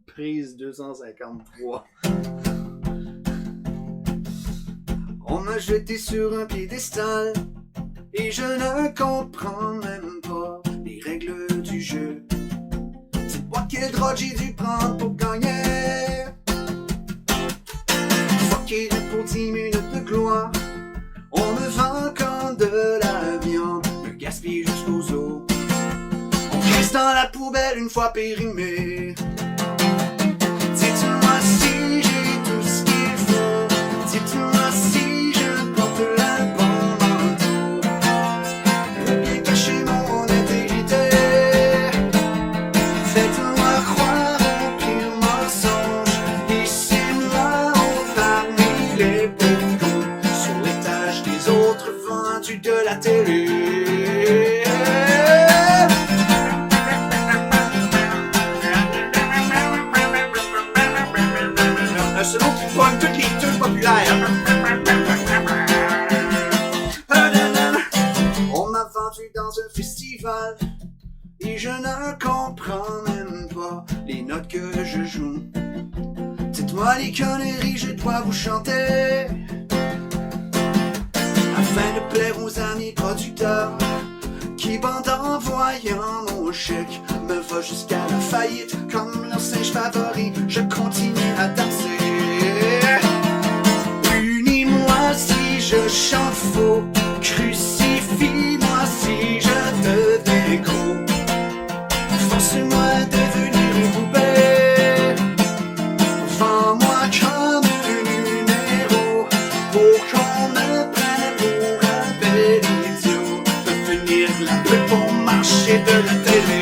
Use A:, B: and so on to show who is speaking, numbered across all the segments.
A: Prise 253. On m'a jeté sur un piédestal et je ne comprends même pas les règles du jeu. Dis-moi quelle drogue j'ai dû prendre pour gagner. Fucké pour 10 minutes de gloire. On me vend comme de la viande, me gaspille jusqu'aux os. On glisse dans la poubelle une fois périmé. Dites-moi si j'ai tout ce qu'il faut. Dites-moi si je porte le bon manteau. Bien cacher mon intégrité. Faites-moi croire au pire mensonge. Laissez-moi parmi les pauvres sur l'étage des autres vendus de la télé. Selon qui pogne toutes les tunes populaires. On m'a vendu dans un festival et je ne comprends même pas les notes que je joue. Dites-moi les conneries, je dois vous chanter afin de plaire aux amis producteurs qui bandent en voyant mon chèque me va jusqu'à la faillite comme leur singe favori. Je continue à danser. Punis-moi si je chante faux, crucifie-moi si je deviens gros. Forcez-moi à devenir une poupée. Vends-moi comme un numéro pour qu'on me prenne pour un bel idiot. Devenir la pub pour marcher de la télé.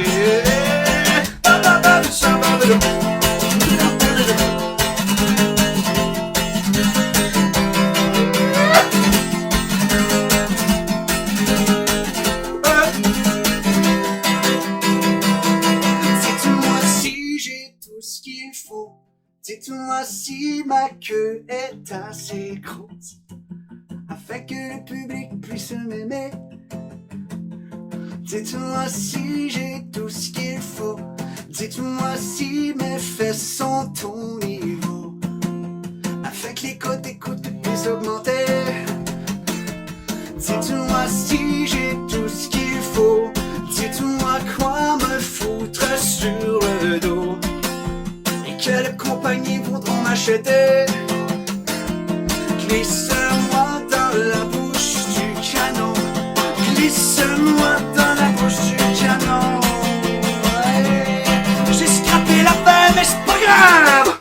A: Dites-moi si j'ai tout ce qu'il faut. Dites-moi si ma queue est assez grosse afin que le public puisse m'aimer. Dites-moi si j'ai tout ce qu'il faut. Dites-moi si mes fesses sont au niveau afin que les codes d'écoute puissent augmenter. Dites-moi si j'ai tout ce qu'il faut. Dites-moi quoi me foutre sur le dos et quelles compagnies voudront m'acheter. Glisse-moi dans la bouche du canon. Glisse-moi dans la bouche du canon. Ouais. J'ai scrappé la fin mais c'est pas grave.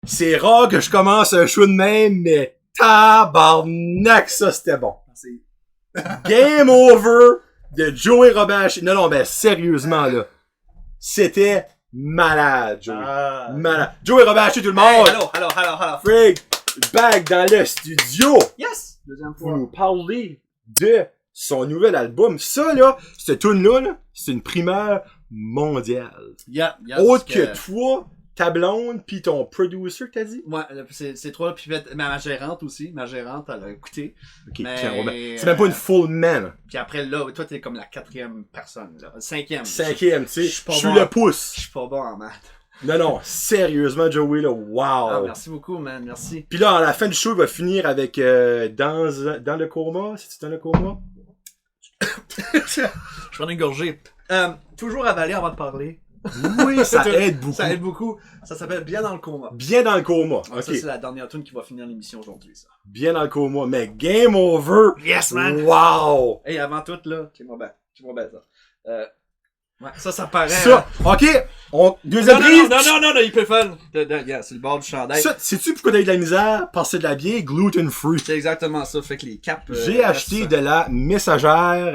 B: C'est rare que je commence un show de même, mais tabarnak, ça c'était bon. Game over de Joey Robaché. Non, ben sérieusement là. C'était malade, Joey. Malade. Joey Robaché, tout le monde!
C: Hey, hello.
B: Frig, back dans le studio.
C: Yes!
A: Deuxième
B: Pour
A: fois.
B: nous parler de son nouvel album. Ça là, cette tune-là, là, c'est une primeur mondiale. Autre que toi, ta blonde, pis ton producer, t'as dit?
C: Ouais, c'est trois, puis ma gérante aussi. Ma gérante, elle a écouté.
B: Ok,
C: Mais,
B: c'est même pas une full man.
C: Puis après, là, toi, t'es comme la 4e personne, là. 5e.
B: Cinquième, tu sais.
C: Je
B: Je
C: suis pas
B: suis
C: bon.
B: le pouce.
C: Je suis pas bon en maths.
B: Non, sérieusement, Joey, là, wow.
C: Ah, merci beaucoup, man. Merci.
B: Puis là, à la fin du show, il va finir avec dans le coma. C'est-tu dans le coma?
C: Je prends une gorgée. Toujours avaler avant de parler.
B: Oui, ça aide beaucoup.
C: Ça aide beaucoup. Ça s'appelle Bien dans le coma.
B: Bien dans le coma.
C: Ça,
B: Ok.
C: c'est la dernière tune qui va finir l'émission aujourd'hui, ça.
B: Bien dans le coma. Mais game over.
C: Yes, man!
B: Wow.
C: Hey, avant tout, là, check-moi bien ça. Ouais, ça paraît.
B: Ça, ok, deuxième
C: Non,
B: prise.
C: non, il peut faire. Regarde, c'est le bord du chandail.
B: Ça, sais-tu pourquoi t'as eu de la misère? Parce que c'est de la bière gluten-free.
C: C'est exactement ça. Fait que les caps.
B: J'ai acheté de la messagère,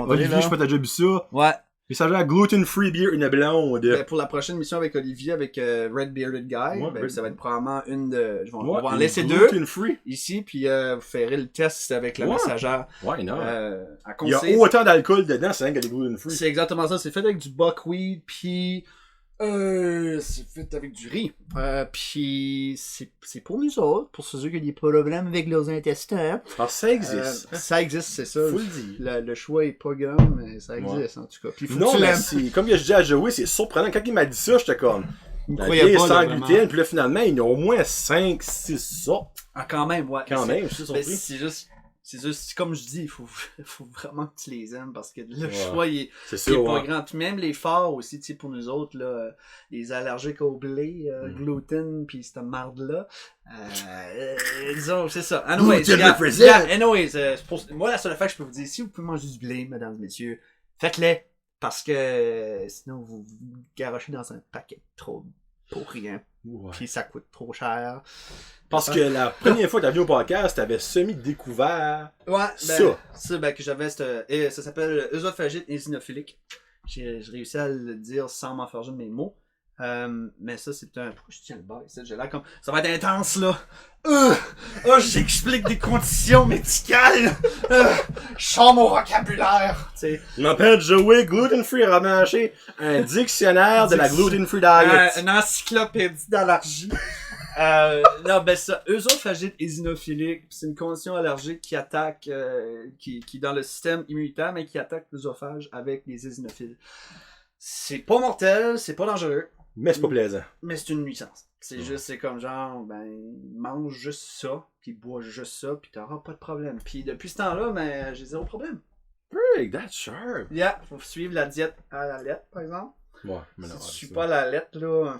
B: Olivier,
C: là.
B: je sais pas si t'as déjà vu ça.
C: Ouais.
B: Messagère gluten-free beer, une blonde.
C: Ben, pour la prochaine mission avec Olivier, avec Red Bearded Guy,
B: Ouais,
C: ben,
B: Red-
C: ça va être probablement une de. On
B: Ouais,
C: va en
B: une
C: laisser deux
B: gluten-free.
C: ici, puis vous ferez le test avec la
B: Ouais.
C: messagère.
B: Ouais, non.
C: À
B: Il y a
C: conseiller.
B: autant d'alcool dedans, c'est rien que des gluten-free.
C: C'est exactement ça. C'est fait avec du buckwheat, puis c'est fait avec du riz. Puis c'est pour nous autres, pour ceux qui ont des problèmes avec leurs intestins.
B: Parce que ça existe.
C: Ça existe, c'est ça.
B: Faut le dire.
C: Le choix est pas grand, mais ça existe en tout cas. Puis faut
B: Non,
C: que tu
B: mais
C: l'aimes.
B: c'est, comme je dis à Joey, c'est surprenant. Quand il m'a dit ça, j'étais comme,
C: Il me
B: la
C: croyait
B: bière
C: pas,
B: sans
C: là,
B: gluten,
C: vraiment.
B: puis là, finalement, il y en a au moins 5, 6 sortes.
C: Ah, quand même, ouais.
B: Quand
C: Mais
B: même, je suis
C: mais
B: surpris.
C: c'est juste, comme je dis, il faut vraiment que tu les aimes parce que le
B: Ouais.
C: choix, il
B: C'est ça,
C: est pas
B: ouais.
C: grand. Puis même les forts aussi, tu sais, pour nous autres, là, les allergiques au blé, gluten, puis cette marde-là. Disons, c'est ça. Anyways,
B: Gluten
C: regarde,
B: represent.
C: regarde, anyways, moi, la seule affaire que je peux vous dire, si vous pouvez manger du blé, mesdames et messieurs, faites-le. Parce que sinon, vous vous garochez dans un paquet trop pour rien.
B: Ouais.
C: Puis ça coûte trop cher.
B: Parce que la première fois que t'as venu au podcast, t'avais semi-découvert
C: Ouais,
B: ça.
C: que j'avais ça s'appelle œsophagite eosinophilique. J'ai réussi à le dire sans m'enfarger de mes mots. Mais ça, c'est un. Pourquoi je tiens le bas ici? J'ai l'air comme. Ça va être intense, là. J'explique des conditions médicales. Je sors mon vocabulaire. Tu sais.
B: Je m'appelle Joey, gluten-free ramaché, un dictionnaire de la gluten-free diet.
C: Une encyclopédie d'allergie. Non, ben ça, œsophagite eosinophilique, c'est une condition allergique qui attaque, qui est dans le système immunitaire, mais qui attaque l'œsophage avec les eosinophiles. C'est pas mortel, c'est pas dangereux,
B: Mais c'est pas plaisant.
C: mais c'est une nuisance. C'est juste, c'est comme genre, ben, mange juste ça, puis bois juste ça, puis t'auras pas de problème. Puis depuis ce temps-là, ben, j'ai zéro problème.
B: Hey, that's sharp.
C: Yeah, faut suivre la diète à la lettre, par exemple.
B: Ouais, mais
C: Si
B: non,
C: tu suis
B: c'est-
C: pas la lettre, là.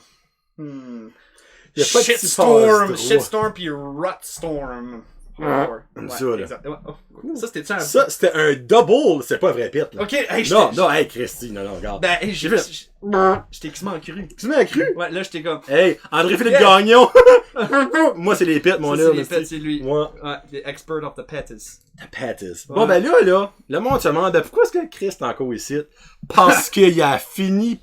B: Y a pas de petit
C: Shitstorm,
B: phase,
C: shitstorm pis rutstorm. Hardcore.
B: Comme ça, là.
C: exactement. Oh, ça, c'était-tu un...
B: Ça, c'était un double, c'était pas un vrai pit, là.
C: Ok, hey,
B: Non, non, hey, Christy, non, regarde.
C: Ben, hey,
B: J'ai
C: j'étais quasiment cru.
B: Tu m'as cru?
C: Ouais, là, j'étais comme...
B: Hey, André-Philippe
C: Yeah.
B: Gagnon! Moi, c'est les pits, mon
C: Ça,
B: là.
C: c'est les pets, c'est lui.
B: Moi,
C: Ouais, the expert of the petties.
B: la pattis.
C: Ouais.
B: Bon, ben là, le monde se demande pourquoi est-ce que Chris est encore ici? Parce qu'il a fini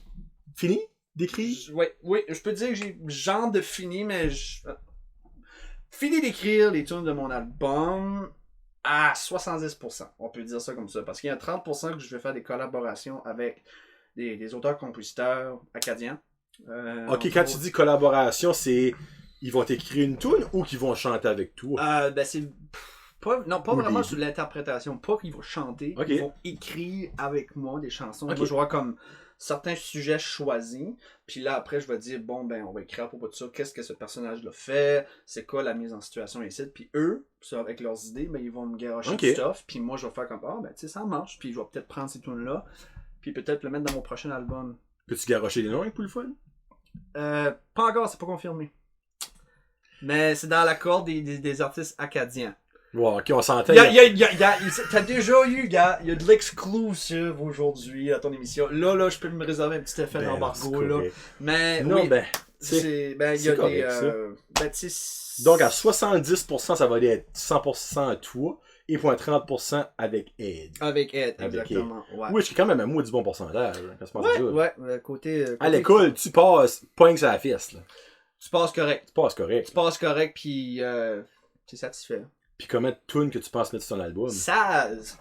B: d'écrire?
C: Oui, je peux dire que j'ai genre de fini, mais fini d'écrire les tunes de mon album à 70%. On peut dire ça comme ça. Parce qu'il y a 30% que je vais faire des collaborations avec des auteurs-compositeurs acadiens.
B: Ok, quand tu dis collaboration, c'est ils vont t'écrire une tune ou qu'ils vont chanter avec toi?
C: Ben c'est pas
B: Ou
C: vraiment
B: les
C: sur l'interprétation, pas qu'ils vont chanter,
B: Ok.
C: ils vont écrire avec moi des chansons.
B: Ok.
C: Moi je vois comme certains sujets choisis, puis là après je vais dire bon ben on va écrire à propos de ça, qu'est-ce que ce personnage là fait, c'est quoi la mise en situation ici, puis eux, ça, avec leurs idées, ben ils vont me garocher
B: Ok.
C: du stuff, puis moi je vais faire comme ben tu sais ça marche, puis je vais peut-être prendre ces tunes là, puis peut-être le mettre dans mon prochain album.
B: Peux-tu garrocher les noms avec pour le fun?
C: Pas encore, c'est pas confirmé. Mais c'est dans l'accord des artistes acadiens.
B: Ouais, ok, on s'entend.
C: T'as déjà eu, gars, il y a de l'exclusive aujourd'hui à ton émission. Là, je peux me réserver un petit effet
B: Ben,
C: d'embargo,
B: c'est
C: là.
B: correct.
C: Mais,
B: Non,
C: oui,
B: ben,
C: il y a
B: c'est correct,
C: des,
B: ça.
C: ben, tu sais,
B: donc à 70%, ça va être 100% à toi, et pour un 30% avec Ed.
C: avec Ed,
B: Avec
C: exactement, ouais.
B: Oui, c'est quand même un mot du bon pourcentage, hein, quand tu penses à ça.
C: Ouais, côté...
B: À l'école, tu passes, pas que ça la fesse, là.
C: Tu passes correct.
B: Tu passes correct.
C: Tu passes correct, puis t'es satisfait.
B: Puis combien de tunes que tu penses mettre sur ton album?
C: 16!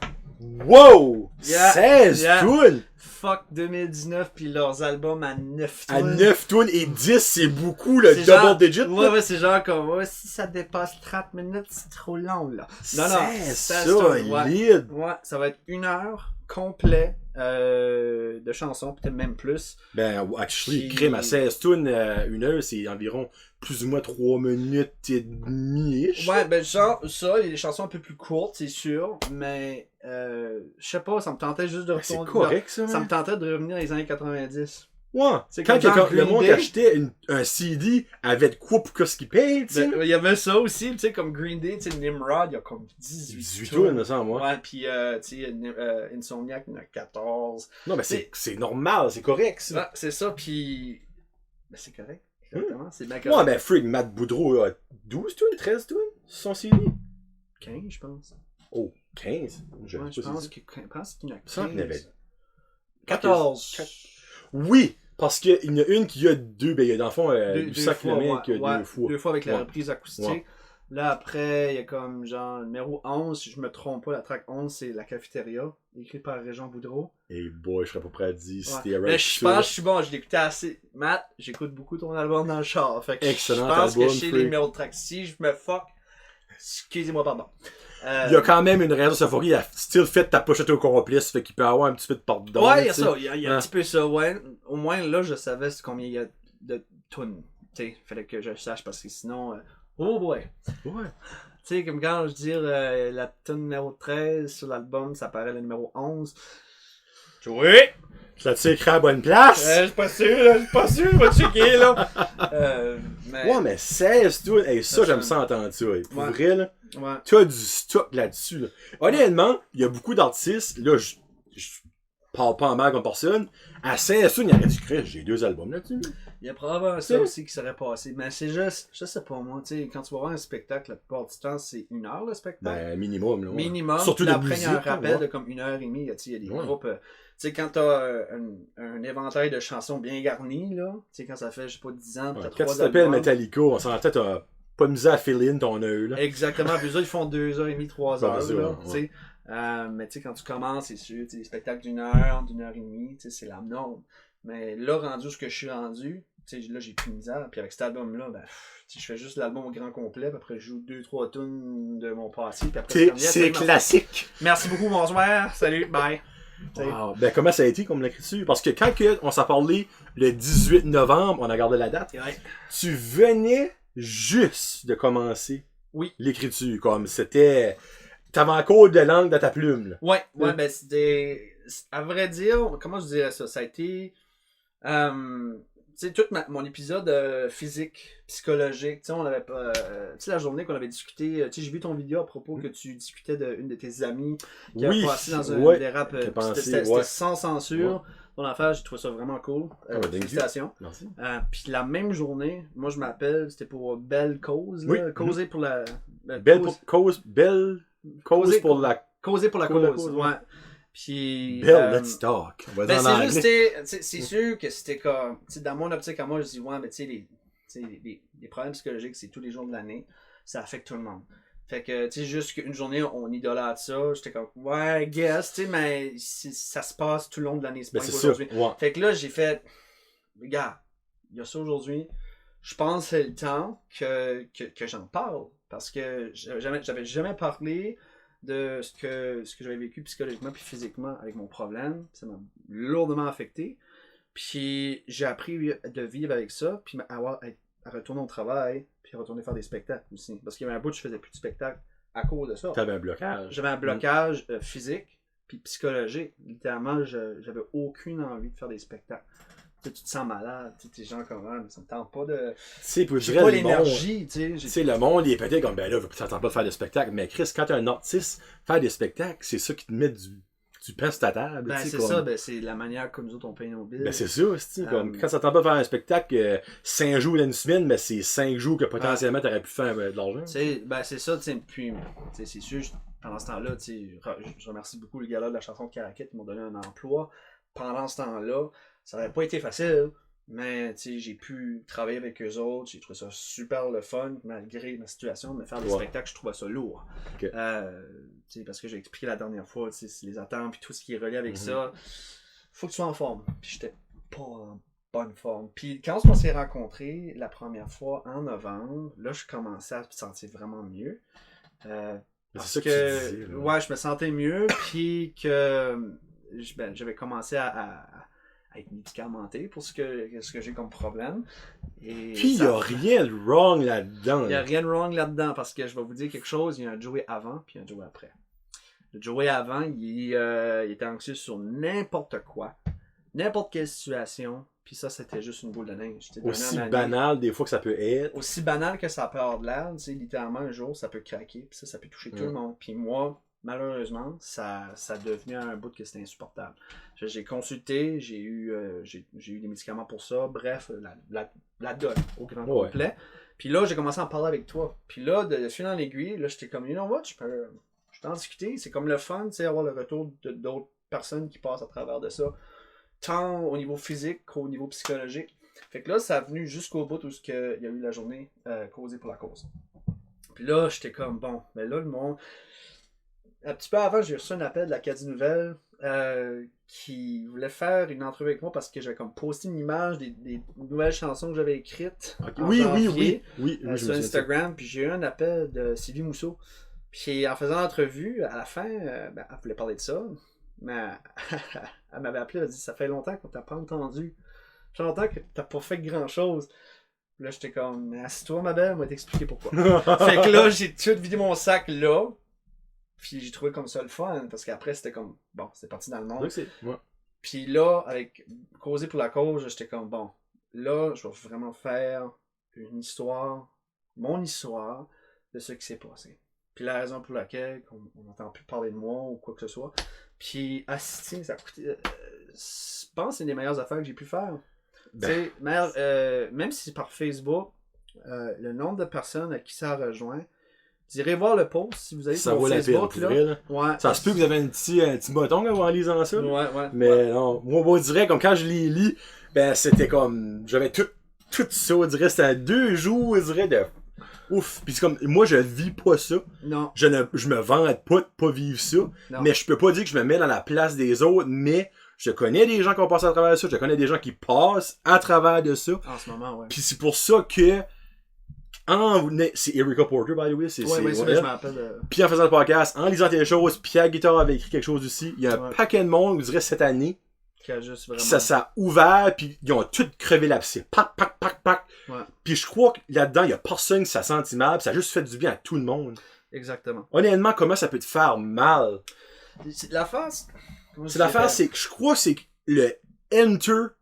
B: Wow!
C: Yeah,
B: 16
C: yeah.
B: tunes!
C: Fuck 2019, puis leurs albums à 9
B: À
C: tunes.
B: 9 tunes et 10, c'est beaucoup, le
C: C'est
B: double
C: genre-
B: digit.
C: Ouais, c'est genre comme, ouais, si ça dépasse 30 minutes, c'est trop long, là. Non, non,
B: C'est
C: 16
B: ça,
C: tunes, ouais.
B: lead.
C: Ouais, ça va être 1 heure complet de chansons, peut-être même plus.
B: Ben, actually,
C: Puis-
B: crime à 16 tunes, 1 heure, c'est environ plus ou moins 3 minutes et demie.
C: Ouais, ben genre, ça, il y a des chansons un peu plus courtes, c'est sûr, mais je sais pas, ça me tentait juste de
B: Ben, c'est
C: retourner.
B: correct, ça,
C: Ça me
B: man.
C: tentait de revenir dans les années 90.
B: Ouais.
C: C'est
B: Quand
C: comme dans
B: le
C: Green
B: monde
C: Day.
B: achetait un CD avec quoi pour qu'est-ce qu'il paye, tu sais.
C: Il y avait ça aussi, tu sais, comme Green Day, tu sais, Nimrod, il y a comme 18
B: tours, il me semble, moi.
C: Ouais, puis, tu sais, Insomniac, il y en a 14.
B: Non, mais c'est normal, c'est correct, ça.
C: Ouais, c'est ça, puis... Ben, c'est correct, exactement, c'est bien correct.
B: Ouais, ben, Freak, Matt Boudreau a 12 tunes, 13 tunes, sur son CD.
C: 15, je pense.
B: Oh, 15? Je
C: Ouais,
B: sais
C: je
B: pas
C: pense
B: si
C: qu'il y en a 15.
B: Ça, il y en avait
C: 14.
B: Oui, parce qu'il y en a une qui a deux, ben, il y a dans le fond, du sac
C: fois,
B: le
C: ouais,
B: qui a
C: ouais,
B: deux fois.
C: Deux fois avec la
B: Ouais.
C: reprise acoustique.
B: Ouais.
C: Là, après, il y a comme genre numéro 11, si je me trompe pas, la track 11, c'est La Cafétéria, écrit par Régent Boudreau.
B: Et boy, je serais pas prêt à dire si
C: Ouais.
B: c'était
C: Mais je pense que je suis bon, je l'écoutais assez. Matt, j'écoute beaucoup ton album dans le char. Fait que
B: Excellent
C: je pense
B: album,
C: que je sais
B: Freak.
C: les numéros de track. Si je me fuck, excusez-moi, pardon.
B: Il y a quand même une raison, Safari, il a still fait ta pochette au complice, fait qu'il peut avoir un petit peu de pardon.
C: Ouais, il y a
B: tu sais.
C: ça, il y a un
B: Hein.
C: petit peu ça, ouais. Au moins, là, je savais combien il y a de tunes. Tu sais, fallait que je sache parce que sinon, oh boy.
B: Ouais.
C: Tu sais, comme quand je dis la tune numéro 13 sur l'album, ça paraît le numéro 11. Oui!
B: Tu l'as-tu écrit à la bonne place?
C: Je suis pas sûr, je vais checker, là. Mais...
B: Ouais, mais 16 tunes, hey, ça,
C: Ça
B: j'aime
C: sonne.
B: ça entendre ça. Hey. Pour
C: Ouais.
B: vrai, là,
C: Ouais.
B: tu as du stock là-dessus. Là. Honnêtement, il y a beaucoup d'artistes, là, je parle pas en mal comme personne. À 16 tunes, il y aurait du Chris, j'ai 2 albums là-dessus. là.
C: Il y a probablement ça aussi qui serait passé. Mais c'est juste, je sais pas moi, tu sais, quand tu vas voir un spectacle, la plupart du temps, c'est 1 heure le spectacle.
B: Ben, minimum, là. ouais.
C: Minimum.
B: Surtout
C: Puis
B: de
C: après, il y a un
B: musique, là,
C: rappel
B: ouais.
C: de comme 1h30. Tu sais, il y a des
B: Ouais.
C: groupes. Tu sais, quand t'as un éventail de chansons bien garni, là, tu sais, quand ça fait, je sais pas, 10 ans,
B: Ouais,
C: t'as
B: quand
C: 3
B: tu t'appelles
C: albums.
B: Metallica, on s'entend, t'as pas de misère à fill in ton œil, là.
C: Exactement. Puis eux autres, ils font 2h30, 3
B: Ouais,
C: heures,
B: c'est
C: là,
B: vrai,
C: tu sais. Mais tu sais, quand tu commences, c'est sûr, tu sais, des spectacles d'1 heure, d'1h30, tu sais, c'est la norme. Mais là, rendu où ce que je suis rendu, tu sais, là, j'ai plus de misère. Puis avec cet album-là, ben, tu sais, je fais juste l'album au grand complet, puis après, je joue 2-3 tunes de mon passé, puis après, comme, yes,
B: C'est
C: merci.
B: classique.
C: Merci beaucoup, bonsoir, salut, bye. Tu sais.
B: Wow. Ben, comment ça a été comme l'écriture? Parce que quand on s'est parlé le 18 novembre, on a gardé la date,
C: Ouais.
B: tu venais juste de commencer
C: Oui.
B: l'écriture. Comme c'était. T'avais encore de langue dans ta plume, là.
C: Ouais,
B: Ouais.
C: ben c'était. À vrai dire, comment je dirais ça? Ça a été. Tu sais, tout mon épisode physique, psychologique, tu sais, on avait pas. Tu sais, la journée qu'on avait discuté, tu sais, j'ai vu ton vidéo à propos que tu discutais d'une de tes amies qui
B: Oui,
C: a passé dans un
B: ouais,
C: dérap.
B: qui a pensé,
C: C'était
B: ouais.
C: sans censure. Ton affaire, j'ai trouvé ça vraiment cool.
B: Ah, thank you.
C: Félicitations.
B: Merci.
C: Puis la même journée, moi je m'appelle, c'était pour Belle Cause, là,
B: Oui.
C: causer pour la.
B: Belle cause
C: Causer
B: pour la.
C: Causer pour la
B: Pour la
C: cause,
B: cause,
C: ouais. Puis.
B: Belle, let's talk. On va
C: Ben,
B: dire en
C: c'est
B: anglais.
C: juste, c'est sûr que c'était comme, tu sais, dans mon optique à moi, je dis, ouais, mais tu sais, les problèmes psychologiques, c'est tous les jours de l'année, ça affecte tout le monde. Fait que, tu sais, juste qu'une journée, on idolâtre ça, j'étais comme, ouais, guess, tu sais, mais ça se passe tout le long de l'année, c'est
B: Ben,
C: pas
B: c'est
C: qu'aujourd'hui.
B: ça. Ouais.
C: Fait que là, j'ai fait, regarde, il y a ça aujourd'hui, je pense que c'est le temps que j'en parle, parce que j'avais jamais parlé de ce que j'avais vécu psychologiquement puis physiquement avec mon problème. Ça m'a lourdement affecté. Puis j'ai appris de vivre avec ça, puis à retourner au travail, puis à retourner faire des spectacles aussi. Parce qu'il y avait un bout où je faisais plus de spectacles à cause de ça.
B: T'avais un blocage.
C: J'avais un blocage physique puis psychologique. Littéralement, j'avais aucune envie de faire des spectacles. Tu te sens malade, tu sais, t'es gens comme ça me tente pas de...
B: Tu sais, pour
C: J'ai
B: dire
C: pas
B: le monde.
C: l'énergie, tu sais.
B: Tu sais, le monde, il est peut-être comme, ben là, ça t'entend pas de faire des spectacles. Mais Chris, quand t'es un artiste, faire des spectacles, c'est ça qui te met du pain sur ta table.
C: Ben
B: tu sais,
C: c'est
B: comme...
C: ça, ben c'est la manière comme nous autres on paye nos billes.
B: Ben c'est ça, c'est comme quand ça t'entend pas faire un spectacle 5 jours dans une semaine, mais c'est 5 jours que potentiellement t'aurais pu faire de l'argent.
C: Ben c'est ça, tu sais, puis c'est sûr, pendant ce temps-là, tu sais, je remercie beaucoup le gars-là de la chanson de Caraquette, ils m'ont donné un emploi. Pendant ce temps-là, ça n'aurait pas été facile, mais tu sais, j'ai pu travailler avec eux autres, j'ai trouvé ça super le fun, malgré ma situation, mais faire des spectacles, je trouvais ça lourd.
B: Okay.
C: Tu sais, parce que j'ai expliqué la dernière fois, tu sais, les attentes, puis tout ce qui est relié avec ça, faut que tu sois en forme. Puis j'étais pas en bonne forme. Puis quand on s'est rencontrés la première fois en novembre, là, je commençais à me sentir vraiment mieux. Parce
B: c'est ça que tu disais, là.
C: ouais, je me sentais mieux, puis que j'avais commencé à être médicamenté pour ce que j'ai comme problème. Et
B: puis il n'y a rien de wrong là-dedans.
C: il n'y a rien de wrong là-dedans, parce que je vais vous dire quelque chose, il y a un Joey avant, puis un Joey après. Le Joey avant, il était anxieux sur n'importe quoi. n'importe quelle situation, puis ça, c'était juste une boule de neige. Tu sais,
B: Aussi
C: d'année en année.
B: banal des fois que ça peut être.
C: Aussi banal que ça peut avoir de l'air, tu sais, littéralement, un jour, ça peut craquer, puis ça peut toucher tout le monde. Puis moi, malheureusement, ça a devenu un bout que c'était insupportable. J'ai consulté, j'ai eu des médicaments pour ça, bref, la donne au grand complet. Puis là, j'ai commencé à en parler avec toi. Puis là, de fil en aiguille, là, j'étais comme, you know what, je peux en discuter. C'est comme le fun, tu sais, avoir le retour d'autres personnes qui passent à travers de ça, tant au niveau physique qu'au niveau psychologique. Fait que là, ça a venu jusqu'au bout où il y a eu la journée causée pour la cause. Puis là, j'étais comme, bon, mais là, le monde... Un petit peu avant, j'ai reçu un appel de l'Acadie Nouvelle qui voulait faire une entrevue avec moi parce que j'avais comme posté une image des nouvelles chansons que j'avais écrites en janvier sur Instagram. Puis j'ai eu un appel de Sylvie Mousseau. Puis en faisant l'entrevue, à la fin, elle voulait parler de ça. Mais elle m'avait appelé, elle a dit, ça fait longtemps qu'on t'a pas entendu. Ça fait longtemps que t'as pas fait grand chose. Là, j'étais comme, assis-toi, ma belle, on va t'expliquer pourquoi. Fait que là, j'ai tout de suite vidé mon sac là. Puis j'ai trouvé comme ça le fun, parce qu'après, c'était comme, bon, c'est parti dans le monde.
B: Ouais.
C: Puis là, avec Causer pour la cause, j'étais comme, bon, là, je vais vraiment faire une histoire, mon histoire, de ce qui s'est passé. Puis la raison pour laquelle on n'entend plus parler de moi ou quoi que ce soit. Puis assister, ça a coûté, je pense que c'est une des meilleures affaires que j'ai pu faire. Ben. Même si c'est par Facebook, le nombre de personnes à qui ça a rejoint, vous irez voir le post si vous allez
B: ça
C: sur
B: vaut
C: Facebook.
B: La peine, là.
C: Ouais.
B: Ça se peut que vous avez un petit bouton en lisant ça.
C: Ouais.
B: Mais non, moi, on dirait, comme quand je les lis, ben c'était comme, j'avais tout ça, on dirait, c'était 2 jours, on dirait, de ouf. Puis c'est comme, moi, je vis pas ça.
C: Non.
B: Je me vante pas de pas vivre ça. Non. Mais je peux pas dire que je me mets dans la place des autres, mais je connais des gens qui ont passé à travers de ça, je connais des gens qui passent à travers de ça.
C: En ce moment, ouais.
B: Puis c'est pour ça que c'est Erika Porter, by the way.
C: Je m'appelle.
B: Puis en faisant le podcast, en lisant tes choses, Pierre Guitare avait écrit quelque chose aussi. Il y a un paquet de monde, je dirais, cette année.
C: Qui a juste vraiment...
B: Ça a ouvert, puis ils ont tout crevé l'abcès. Pac.
C: Ouais.
B: Puis je crois que là-dedans, il y a personne qui s'est senti mal, puis ça a juste fait du bien à tout le monde.
C: Exactement.
B: Honnêtement, comment ça peut te faire mal?
C: L'affaire,
B: c'est que je crois que c'est le enter,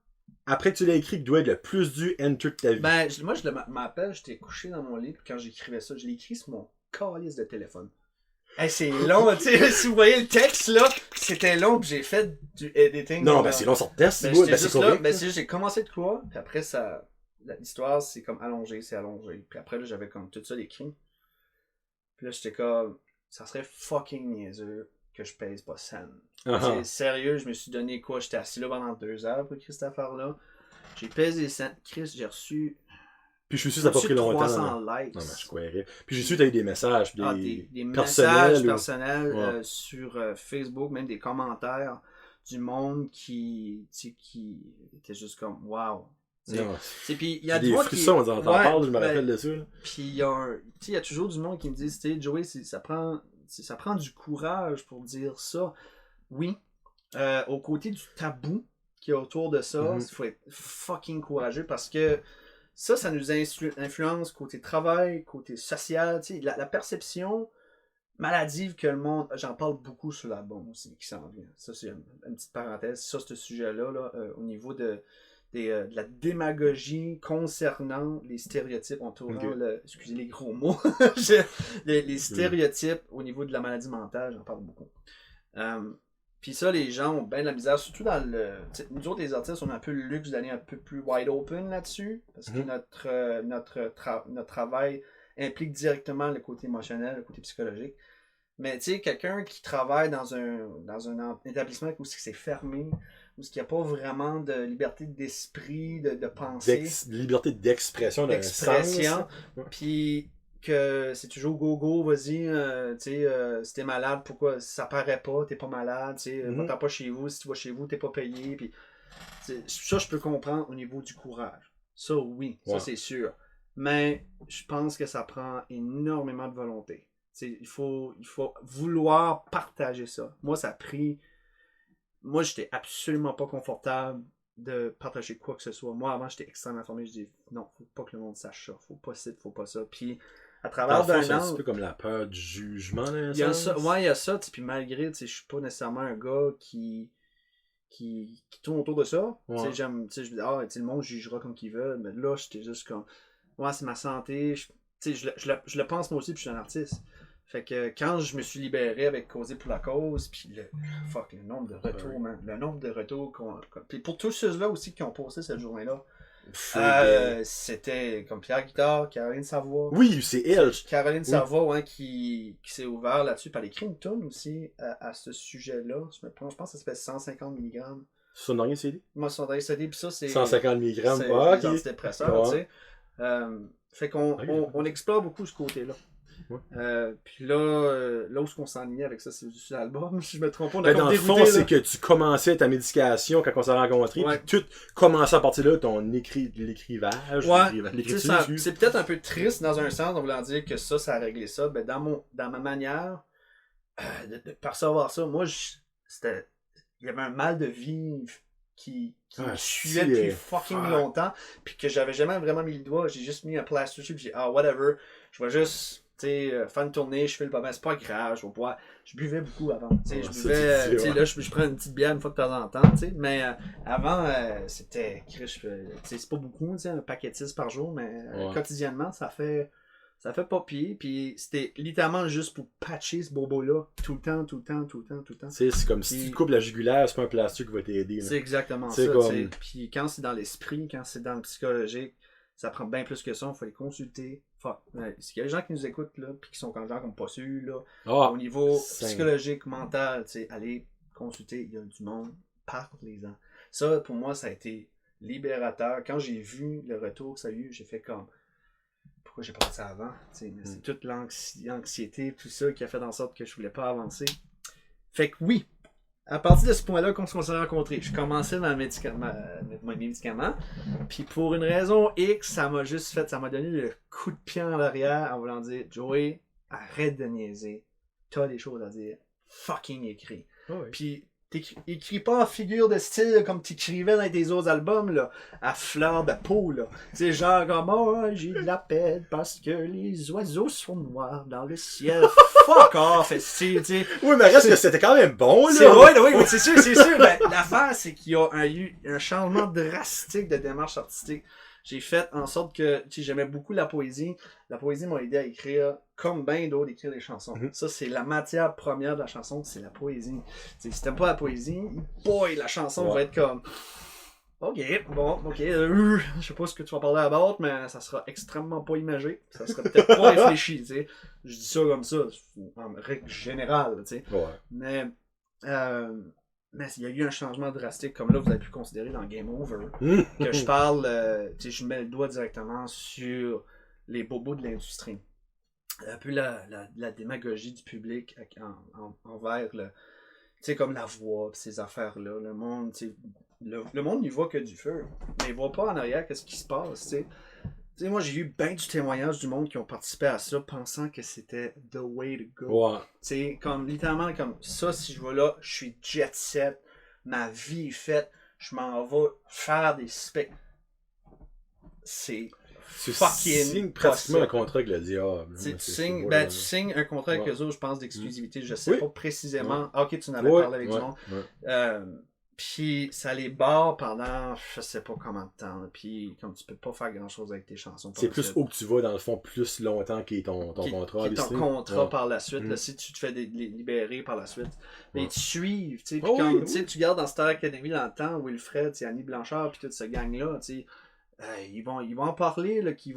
B: après que tu l'as écrit, qui doit être le plus du enter de ta vie.
C: Ben, moi, je m'appelle, j'étais couché dans mon lit, puis quand j'écrivais ça, je l'ai écrit sur mon calice de téléphone. Hey, c'est long, tu sais, si vous voyez le texte, là, c'était long, puis j'ai fait du editing.
B: Non, ben c'est long, ça te teste,
C: c'est juste là, ben c'est juste, j'ai commencé de quoi, puis après, ça, l'histoire, c'est comme allongé, puis après, là, j'avais comme tout ça écrit. Puis là, j'étais comme, ça serait fucking niaiseux que je pèse pas scène. C'est sérieux, je me suis donné quoi, j'étais assis là pendant 2 heures pour écrire cette affaire-là. J'ai pesé scène, Chris, j'ai reçu...
B: Puis je suis sûr que ça n'a pas pris longtemps.
C: 300 likes.
B: Non, mais je croirais. Puis j'ai su que tu as eu des messages.
C: Des messages personnels sur Facebook, même des commentaires du monde qui était juste comme wow. Puis il y a
B: des frissons, on t'en parle, je me rappelle de ça.
C: Puis il y a toujours du monde qui me dit, Joey, ça prend du courage pour dire ça. Oui, au côté du tabou qui est autour de ça, il faut être fucking courageux parce que ça nous influence côté travail, côté social, la perception maladive que le monde... J'en parle beaucoup sur l'album aussi, qui s'en vient. Ça, c'est une petite parenthèse. Ça, ce sujet-là, au niveau de la démagogie concernant les stéréotypes entourant excusez les gros mots, les stéréotypes au niveau de la maladie mentale, j'en parle beaucoup. Puis ça, les gens ont bien de la misère, surtout dans le... Nous autres, les artistes, on a un peu le luxe d'aller un peu plus wide open là-dessus, parce que notre travail implique directement le côté émotionnel, le côté psychologique. Mais tu sais, quelqu'un qui travaille dans un établissement où c'est fermé, où il n'y a pas vraiment de liberté d'esprit, de pensée...
B: liberté d'expression.
C: Puis... que c'est toujours go, vas-y, si t'es malade, pourquoi ça paraît pas, t'es pas malade, va-t'en pas chez vous, si tu vas chez vous, t'es pas payé, puis ça je peux comprendre au niveau du courage. Ça oui, ça c'est sûr. Mais je pense que ça prend énormément de volonté. Il faut vouloir partager ça. Moi, ça a pris... Moi, j'étais absolument pas confortable de partager quoi que ce soit. Moi, avant, j'étais extrêmement informé. Je dis non, faut pas que le monde sache ça. Faut pas ci, faut pas ça. Puis, à travers d'un an...
B: C'est un petit peu comme la peur du jugement, là.
C: Il y a ça, puis malgré, je suis pas nécessairement un gars qui qui tournent autour de ça.
B: Ouais.
C: Tu sais, j'aime, tu sais, je me dis, ah, tu sais, le monde jugera comme qu'il veut, mais là, j'étais juste comme, ouais, c'est ma santé, tu sais, je le pense moi aussi, puis je suis un artiste. Fait que quand je me suis libéré avec Causer pour la cause, puis le nombre de retours, man, le nombre de retours puis pour tous ceux-là aussi qui ont posté cette journée-là, c'était comme Pierre Guitard, Caroline Savoie.
B: Oui, c'est elle.
C: Caroline Savoie, ouais, qui s'est ouvert là-dessus, par elle écrit une tonne aussi à ce sujet-là. Je pense que ça s'appelle 150 mg.
B: Son dernier CD?
C: Moi, son dernier CD, puis ça, c'est
B: 150 mg.
C: c'est
B: Ah,
C: des
B: ok.
C: antidépresseurs,
B: Ouais.
C: tu sais. Fait qu'on on explore beaucoup ce côté-là.
B: Ouais.
C: Puis là où on s'enlignait avec ça, c'est sur l'album, si je me trompe pas. On a
B: Ben,
C: comme
B: dans le
C: dérouté,
B: fond,
C: là.
B: c'est que tu commençais ta médication quand on s'est rencontrés,
C: Ouais.
B: puis tout commençait à partir de là, ton l'écrivage.
C: Ouais,
B: l'écriture,
C: tu sais, ça-
B: excuse.
C: c'est peut-être un peu triste dans un sens, en voulant dire que ça a réglé ça. Ben, dans ma manière de percevoir ça, moi, il y avait un mal de vivre qui me suivait depuis fucking longtemps, puis que j'avais jamais vraiment mis le doigt. J'ai juste mis un plaster dessus, puis j'ai dit, ah, whatever, je vais juste, tu sais, faire une tournée, je fais le pas mal, c'est pas grave, je vais boire. Je buvais beaucoup avant, tu sais,
B: Ouais,
C: je
B: ça,
C: buvais,
B: tu dis,
C: tu sais,
B: ouais.
C: là, je prends une petite bière une fois de temps en temps, tu sais, mais avant, c'était, tu sais, c'est pas beaucoup, tu sais, un paquet de 6 par jour, mais
B: Ouais.
C: quotidiennement, ça fait pas pire, puis c'était littéralement juste pour patcher ce bobo-là, tout le temps.
B: Tu sais, c'est comme si tu te coupes la jugulaire, c'est pas un plastique qui va t'aider. là.
C: C'est exactement
B: C'est
C: ça.
B: comme-
C: tu sais. Puis quand c'est dans l'esprit, quand c'est dans le psychologique, ça prend bien plus que ça. Il faut les consulter. Fuck. Ouais. S'il y a des gens qui nous écoutent, là, puis qui sont comme gens comme pas sûrs, là,
B: Ah,
C: au niveau
B: c'est-
C: psychologique, mental, tu sais, allez consulter. Il y a du monde. Parlez-en. Ça, pour moi, ça a été libérateur. Quand j'ai vu le retour que ça a eu, j'ai fait comme. Pourquoi j'ai pas fait ça avant? Tu sais, mais c'est toute l'anxiété, tout ça qui a fait en sorte que je voulais pas avancer. Fait que oui, à partir de ce point-là, quand on s'est rencontrés, je commençais mes médicaments, puis pour une raison X, ça m'a donné le coup de pied en arrière en voulant dire, Joey, arrête de niaiser, t'as des choses à dire, fucking écris.
B: Ah ouais.
C: Puis écris pas en figure de style comme tu écrivais dans tes autres albums, là, à fleur de peau, là. Tu sais, genre comme, oh, j'ai de la peine parce que les oiseaux sont noirs dans le ciel. Fuck off, tu sais.
B: Oui, mais reste que c'était quand même bon, là.
C: C'est vrai, oui, c'est sûr, c'est sûr. Ben, l'affaire, c'est qu'il y a eu un changement drastique de démarche artistique. J'ai fait en sorte que, tu sais, j'aimais beaucoup la poésie. La poésie m'a aidé à écrire, comme ben d'autres, écrire des chansons. Ça, c'est la matière première de la chanson, c'est la poésie. Tu sais, si t'aimes pas la poésie, boy, la chanson va être comme... Ok, je sais pas ce que tu vas parler à d'autres, mais ça sera extrêmement pas imagé. Ça sera peut-être pas réfléchi, tu sais. Je dis ça comme ça, en règle générale, tu sais.
B: Ouais.
C: Mais il y a eu un changement drastique, comme là, vous avez pu considérer dans Game Over, que je parle, tu sais, je mets le doigt directement sur les bobos de l'industrie. Un peu la démagogie du public envers le... Tu sais, comme la voix, pis ces affaires-là. Le monde, tu sais, le monde n'y voit que du feu. Mais il voit pas en arrière qu'est-ce qui se passe, tu sais. Tu sais, moi, j'ai eu bien du témoignage du monde qui ont participé à ça, pensant que c'était the way to go.
B: Ouais.
C: Tu sais, comme littéralement, comme ça, si je vais là, je suis jet set, ma vie est faite, je m'en vais faire des spectacles. C'est
B: Tu
C: fucking
B: signes pratiquement
C: pas
B: un
C: ça.
B: contrat avec le diable.
C: Tu
B: là.
C: signes,
B: beau,
C: ben,
B: là.
C: tu signes un contrat avec
B: Ouais.
C: eux autres, je pense, d'exclusivité. Je sais
B: Oui.
C: pas précisément. Ah, ok, tu en avais
B: Ouais,
C: parlé avec
B: ouais,
C: du monde.
B: ouais.
C: Puis ça les barre pendant je sais pas combien de temps. là. Puis comme tu peux pas faire grand chose avec tes chansons. par
B: C'est
C: la
B: plus
C: suite.
B: haut que tu vas, dans le fond, plus longtemps qu'est ton
C: Qui-
B: contrat.
C: qui est ton
B: obviously.
C: contrat
B: Ouais.
C: par la suite.
B: Mm.
C: Là, si tu te fais libérer par la suite. Mais
B: Ouais.
C: ils te suivent. Tu sais, puis
B: Oh,
C: comme
B: oui,
C: tu sais, tu gardes dans Star Academy dans le temps, Wilfred, Annie Blanchard, puis toute ce gang-là, tu sais, ils vont en parler, là, qui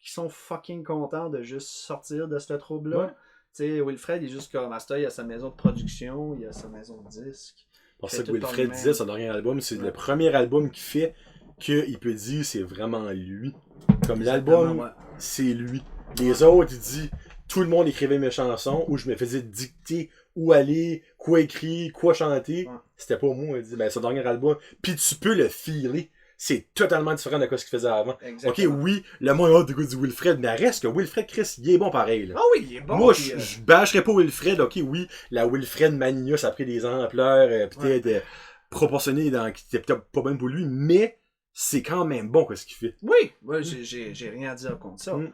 C: sont fucking contents de juste sortir de ce trouble-là.
B: Ouais.
C: Tu sais, Wilfred, il est juste comme Asta, il a sa maison de production, il a sa maison de disque.
B: Pour
C: Fait
B: ça que
C: tout par
B: Wilfred
C: lui-même.
B: disait, son dernier album, c'est
C: Ouais.
B: le premier album qu'il fait qu'il peut dire c'est vraiment lui. Comme
C: Exactement,
B: l'album,
C: ouais.
B: c'est lui. Les autres, il dit, tout le monde écrivait mes chansons, ou je me faisais dicter où aller, quoi écrire, quoi chanter.
C: Ouais.
B: C'était pas moi, il dit, ben son dernier album. Puis tu peux le filer. C'est totalement différent de ce qu'il faisait avant.
C: Exactement.
B: Ok, oui, le monde a du Wilfred, mais reste que Wilfred, Chris, il est bon pareil. Là.
C: Ah oui, il est bon.
B: Moi,
C: puis,
B: je bâcherais pas Wilfred, ok, oui, la Wilfred Mania, ça a pris des ampleurs, peut-être proportionnées, qui étaient peut-être pas bonnes pour lui, mais c'est quand même bon, ce qu'il fait.
C: Oui, ouais, j'ai rien à dire contre ça.
B: Mm.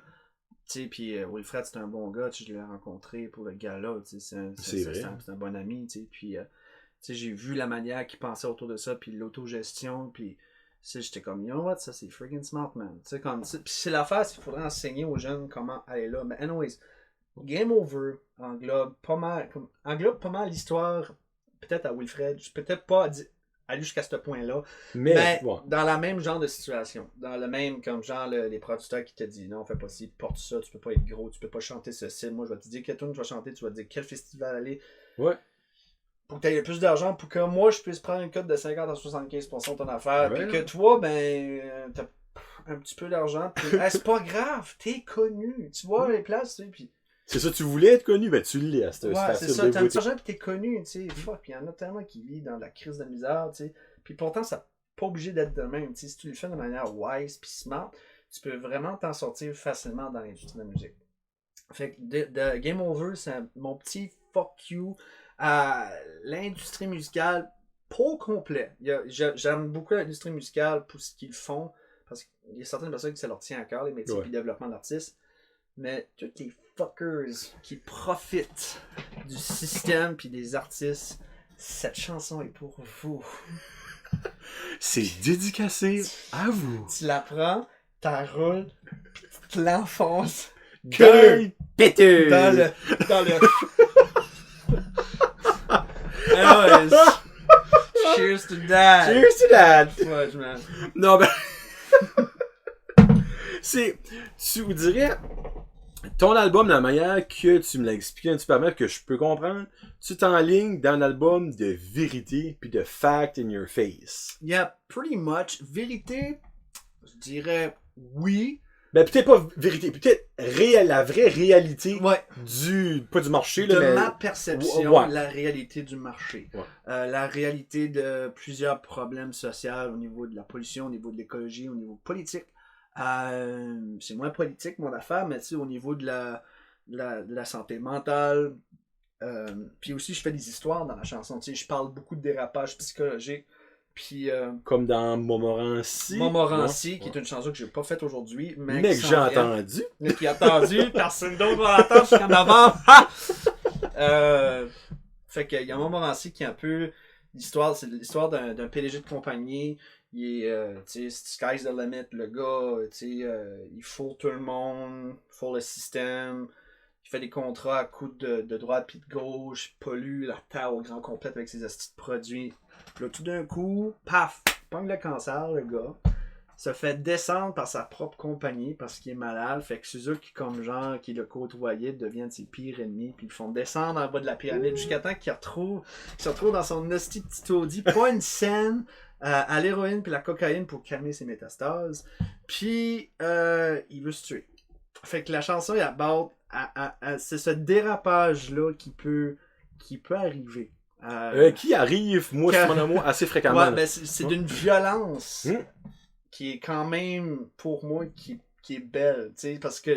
C: Tu sais, puis Wilfred, c'est un bon gars, tu sais, je l'ai rencontré pour le gala, tu sais,
B: C'est vrai.
C: c'est un bon ami, tu sais, puis tu sais, j'ai vu la manière qu'ils pensaient autour de ça, puis l'autogestion, puis j'étais comme, you know what, ça c'est freaking smart, man. Tu sais, comme, puis c'est l'affaire, il faudrait enseigner aux jeunes comment aller là. Mais anyways, Game Over englobe pas mal l'histoire, peut-être à Wilfred, peut-être pas aller jusqu'à ce point-là, mais
B: ouais.
C: dans la même genre de situation, dans le même, comme genre les producteurs qui te disent, non, fais pas ci, porte ça, tu peux pas être gros, tu peux pas chanter ceci, moi je vais te dire quel tune tu vas chanter, tu vas te dire quel festival aller,
B: Ouais.
C: pour que tu aies plus d'argent, pour que moi je puisse prendre une cote de 50 à 75% de ton affaire,
B: Ouais.
C: puis que toi, ben, t'as un petit peu d'argent, puis c'est pas grave, t'es connu, tu vois les places, tu sais, puis
B: C'est ça, tu voulais être connu, ben tu l'es. C'est
C: ouais,
B: facile
C: c'est ça,
B: de
C: t'as un petit
B: voter.
C: argent pis t'es connu, tu sais, fuck, pis y en a tellement qui vivent dans la crise de misère, tu sais, pis pourtant, ça n'est pas obligé d'être de même, tu sais, si tu le fais de manière wise pis smart, tu peux vraiment t'en sortir facilement dans l'industrie de la musique. Fait que de Game Over, c'est mon petit fuck you à l'industrie musicale pas au complet. J'aime beaucoup l'industrie musicale pour ce qu'ils font, parce qu'il y a certaines personnes qui ça leur tient à cœur, les métiers et le développement d'artistes. Mais tous les fuckers qui profitent du système puis des artistes, cette chanson est pour vous.
B: C'est dédicacé à vous.
C: Tu la prends, t'en roules, pis tu te l'enfonces
B: Gueule péteuse.
C: dans le... Anyways, cheers to that.
B: Cheers to that.
C: Ouais, man.
B: Non, ben... Tu vous dirais... Ton album, la manière que tu me l'as expliqué un petit peu avant, que je peux comprendre, tu t'enlignes dans un album de vérité puis de fact in your face.
C: Yeah, pretty much. Vérité, je dirais oui.
B: Ben peut-être pas vérité, peut-être la vraie réalité
C: Ouais.
B: pas du marché, là,
C: De
B: mais...
C: ma perception,
B: Ouais.
C: la réalité du marché.
B: Ouais.
C: La réalité de plusieurs problèmes sociaux au niveau de la pollution, au niveau de l'écologie, au niveau politique. C'est moins politique mon affaire, mais tu sais, au niveau de la santé mentale. Puis aussi, je fais des histoires dans la chanson. Tu sais, je parle beaucoup de dérapage psychologique. Puis
B: Comme dans Montmorency.
C: Montmorency, qui est une chanson que j'ai pas faite aujourd'hui, mais
B: que
C: qui
B: j'ai
C: s'en vient.
B: entendu.
C: Mais qui a attendu, personne d'autre va l'entendre jusqu'en novembre. Fait qu'il y a Montmorency qui est un peu l'histoire, c'est l'histoire d'un PDG de compagnie. Il est, tu sais, sky's the limit, le gars, tu sais, il fourre tout le monde, il fourre le système, il fait des contrats à coups de droite puis de gauche, il pollue la terre au grand complet avec ses astuces de produits. Là, tout d'un coup, paf, il pogne le cancer, le gars. Se fait descendre par sa propre compagnie parce qu'il est malade. Fait que ceux qui, comme genre, qui le côtoyaient deviennent ses pires ennemis. Puis ils le font descendre en bas de la pyramide jusqu'à temps qu'il se retrouve dans son hostie petit Audi. Pas une scène à l'héroïne puis la cocaïne pour calmer ses métastases. Puis il veut se tuer. Fait que la chanson est aborde c'est ce dérapage-là qui peut arriver.
B: Qui arrive, moi,
C: Quand-
B: c'est mon amour, assez fréquemment.
C: Ouais,
B: là.
C: ben c'est d'une violence
B: Mm.
C: qui est quand même, pour moi, qui est belle, tu sais, parce que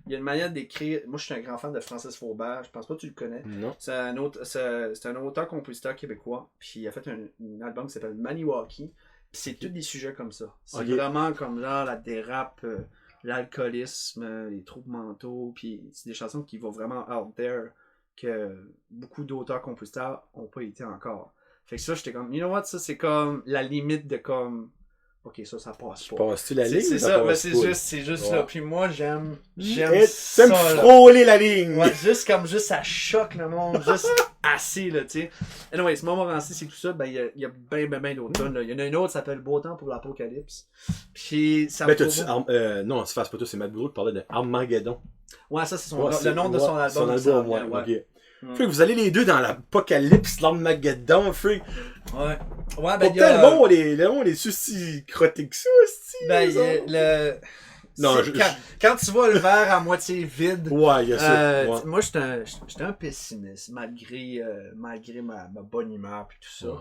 C: il y a une manière d'écrire. Moi, je suis un grand fan de Francis Faubert, je pense pas que tu le connais.
B: Non.
C: C'est un auteur-compositeur québécois, puis il a fait un album qui s'appelle Maniwaki, puis c'est tous des sujets comme ça. C'est
B: Ok.
C: vraiment comme genre la dérape, l'alcoolisme, les troubles mentaux, puis c'est des chansons qui vont vraiment out there, que beaucoup d'auteurs-compositeurs ont pas été encore. Fait que ça, j'étais comme, you know what, ça c'est comme la limite de comme, ok, ça passe pas.
B: Passes-tu la ligne?
C: C'est
B: ou
C: ça,
B: passe
C: mais c'est
B: pas?
C: juste
B: Ouais.
C: là. Puis moi, j'aime
B: Et
C: ça.
B: t'aimes
C: là.
B: frôler la ligne!
C: Ouais, juste comme ça choque le monde, juste assez, là, tu sais. Anyways, Montmorency, c'est tout ça, ben, il y a ben d'autres tonnes, là. Il y en a une autre qui s'appelle Beau temps pour l'Apocalypse. Puis, ça
B: Ben,
C: vaut-
B: non, c'est pas toi, c'est Matt Boudreau qui parlait de Armageddon.
C: Ouais, ça, c'est
B: Ouais,
C: le nom de son album.
B: Son
C: qui s'en
B: album, ouais,
C: vient,
B: ok. Fait que vous allez les deux dans l'apocalypse, l'Armageddon, freak.
C: Ouais. Ouais, ben,
B: Pas
C: il y a...
B: tellement, on est si crottés que ça, aussi.
C: Ben, il y a le...
B: Non,
C: c'est quand tu vois le verre à moitié vide...
B: Ouais, il y a ça. Ouais.
C: Moi, j'étais un pessimiste, malgré ma bonne humeur et tout ça.
B: Ouais.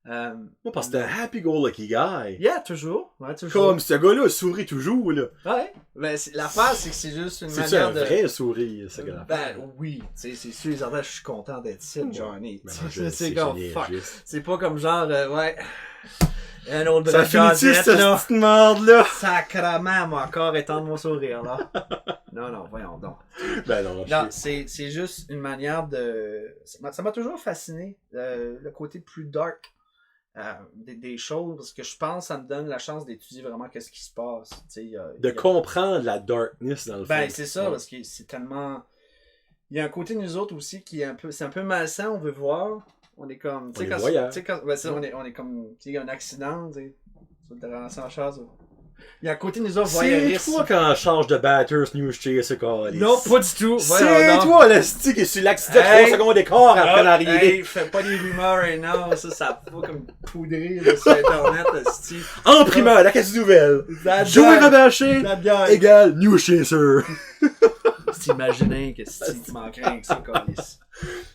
C: Euh,
B: Moi, parce que t'es un happy-go-lucky guy.
C: yeah, toujours. Ouais, toujours.
B: Comme ce gars-là sourit toujours, là.
C: Ouais. Ben, l'affaire, c'est que c'est juste une
B: C'est-tu un
C: manière de...
B: vrai sourire, ce gars-là?
C: Ben, oui. Tu sais, c'est sûr, les enfants, je suis content d'être ici, Johnny.
B: Ben,
C: C'est
B: je
C: comme,
B: sais,
C: fuck.
B: juste.
C: C'est pas comme genre, ouais... Un autre
B: Ça
C: bras de
B: finit-tu,
C: casette,
B: cette
C: là?
B: petite merde-là?
C: Sacrement, moi encore étendre mon sourire, là. Non, voyons donc.
B: Ben non,
C: Non, c'est juste une manière de... Ça m'a toujours fasciné, le côté plus dark des choses, parce que je pense que ça me donne la chance d'étudier vraiment qu'est-ce qui se passe.
B: de comprendre la darkness dans le fond.
C: Ben, c'est ça,
B: Ouais.
C: parce que c'est tellement... Il y a un côté de nous autres aussi qui est un peu... C'est un peu malsain, on veut voir. On est comme...
B: On est voyeurs.
C: Ben, ça, on est comme... Tu sais, il y a un accident, tu sais. Tu vas te ramasser en chasse. Il y a un côté de nous autres
B: C'est
C: voyeuristes.
B: toi quand on change de batters, News Chaser,
C: Non, pas du tout.
B: C'est
C: Voyons donc.
B: toi, le stick qui est sur l'accident
C: Hey.
B: 3 secondes d'écart après l'arrivée.
C: Hey, fais pas des rumeurs right now, ça va comme poudrer là, sur internet, esti.
B: En primeur, la casse nouvelle.
C: That
B: Joey
C: guy.
B: Rebâché
C: That guy.
B: égale News Chaser.
C: T'imagines que Steve manquerait avec ça, câlisse.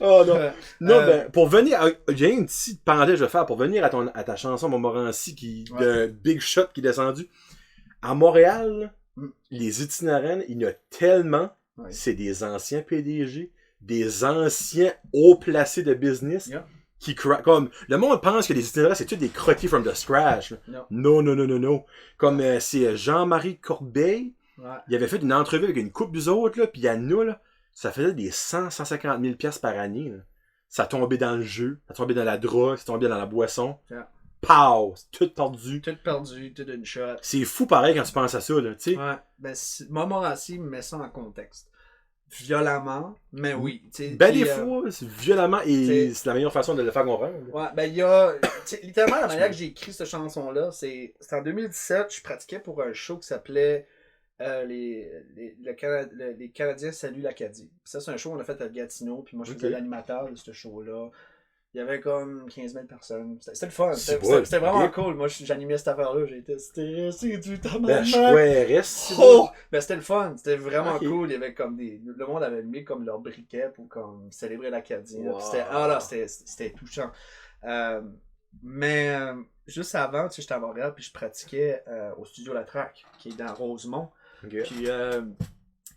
B: Oh non. Non,
C: Euh,
B: ben, pour venir, j'ai une petite parenthèse que je vais faire pour venir à ta chanson Montmorency de Big Shot qui est descendu. À Montréal, les itinérants, il y en a tellement,
C: Ouais.
B: c'est des anciens PDG, des anciens hauts placés de business
C: Yeah.
B: qui comme le monde pense que les itinérants c'est tous des crottés from the scratch. Là.
C: Non.
B: Non. Comme c'est Jean-Marie Corbeil,
C: Ouais.
B: il avait fait une entrevue avec une couple d'eux autres, là, puis à nous, là, ça faisait des 150 000 piastres par année. Là. Ça tombait dans le jeu, ça tombait dans la drogue, ça tombait dans la boisson.
C: Yeah.
B: Pow! C'est tout perdu.
C: Tout perdu, tout une shot.
B: C'est fou pareil quand tu penses à ça, là, tu sais.
C: Ouais. Ben, Montmorency me met ça en contexte. Violemment, mais oui. t'sais,
B: Ben
C: puis,
B: des fois, c'est violemment et
C: t'sais-
B: c'est la meilleure façon de le faire comprendre.
C: Ouais, ben il y a. Littéralement, la manière que j'ai écrit cette chanson-là, c'est en 2017, je pratiquais pour un show qui s'appelait les Canadiens saluent l'Acadie. Puis ça, c'est un show qu'on a fait à Gatineau, puis moi je faisais
B: Ok.
C: l'animateur de ce show-là. Il y avait comme 15 000 personnes. C'était le fun.
B: C'est bon.
C: C'était vraiment
B: Ok.
C: cool. Moi, j'animais cette affaire-là. J'ai été stressé du
B: Ben,
C: tabarnak.
B: je reste.
C: Oh! Ben, c'était le fun. C'était vraiment
B: Ok.
C: cool. Il y avait comme le monde avait mis comme leur briquet pour comme célébrer l'Acadie. là.
B: Wow.
C: Puis c'était touchant. Mais juste avant, tu sais, j'étais à Montréal puis je pratiquais au studio La Traque, qui est dans Rosemont.
B: Ok.
C: Puis il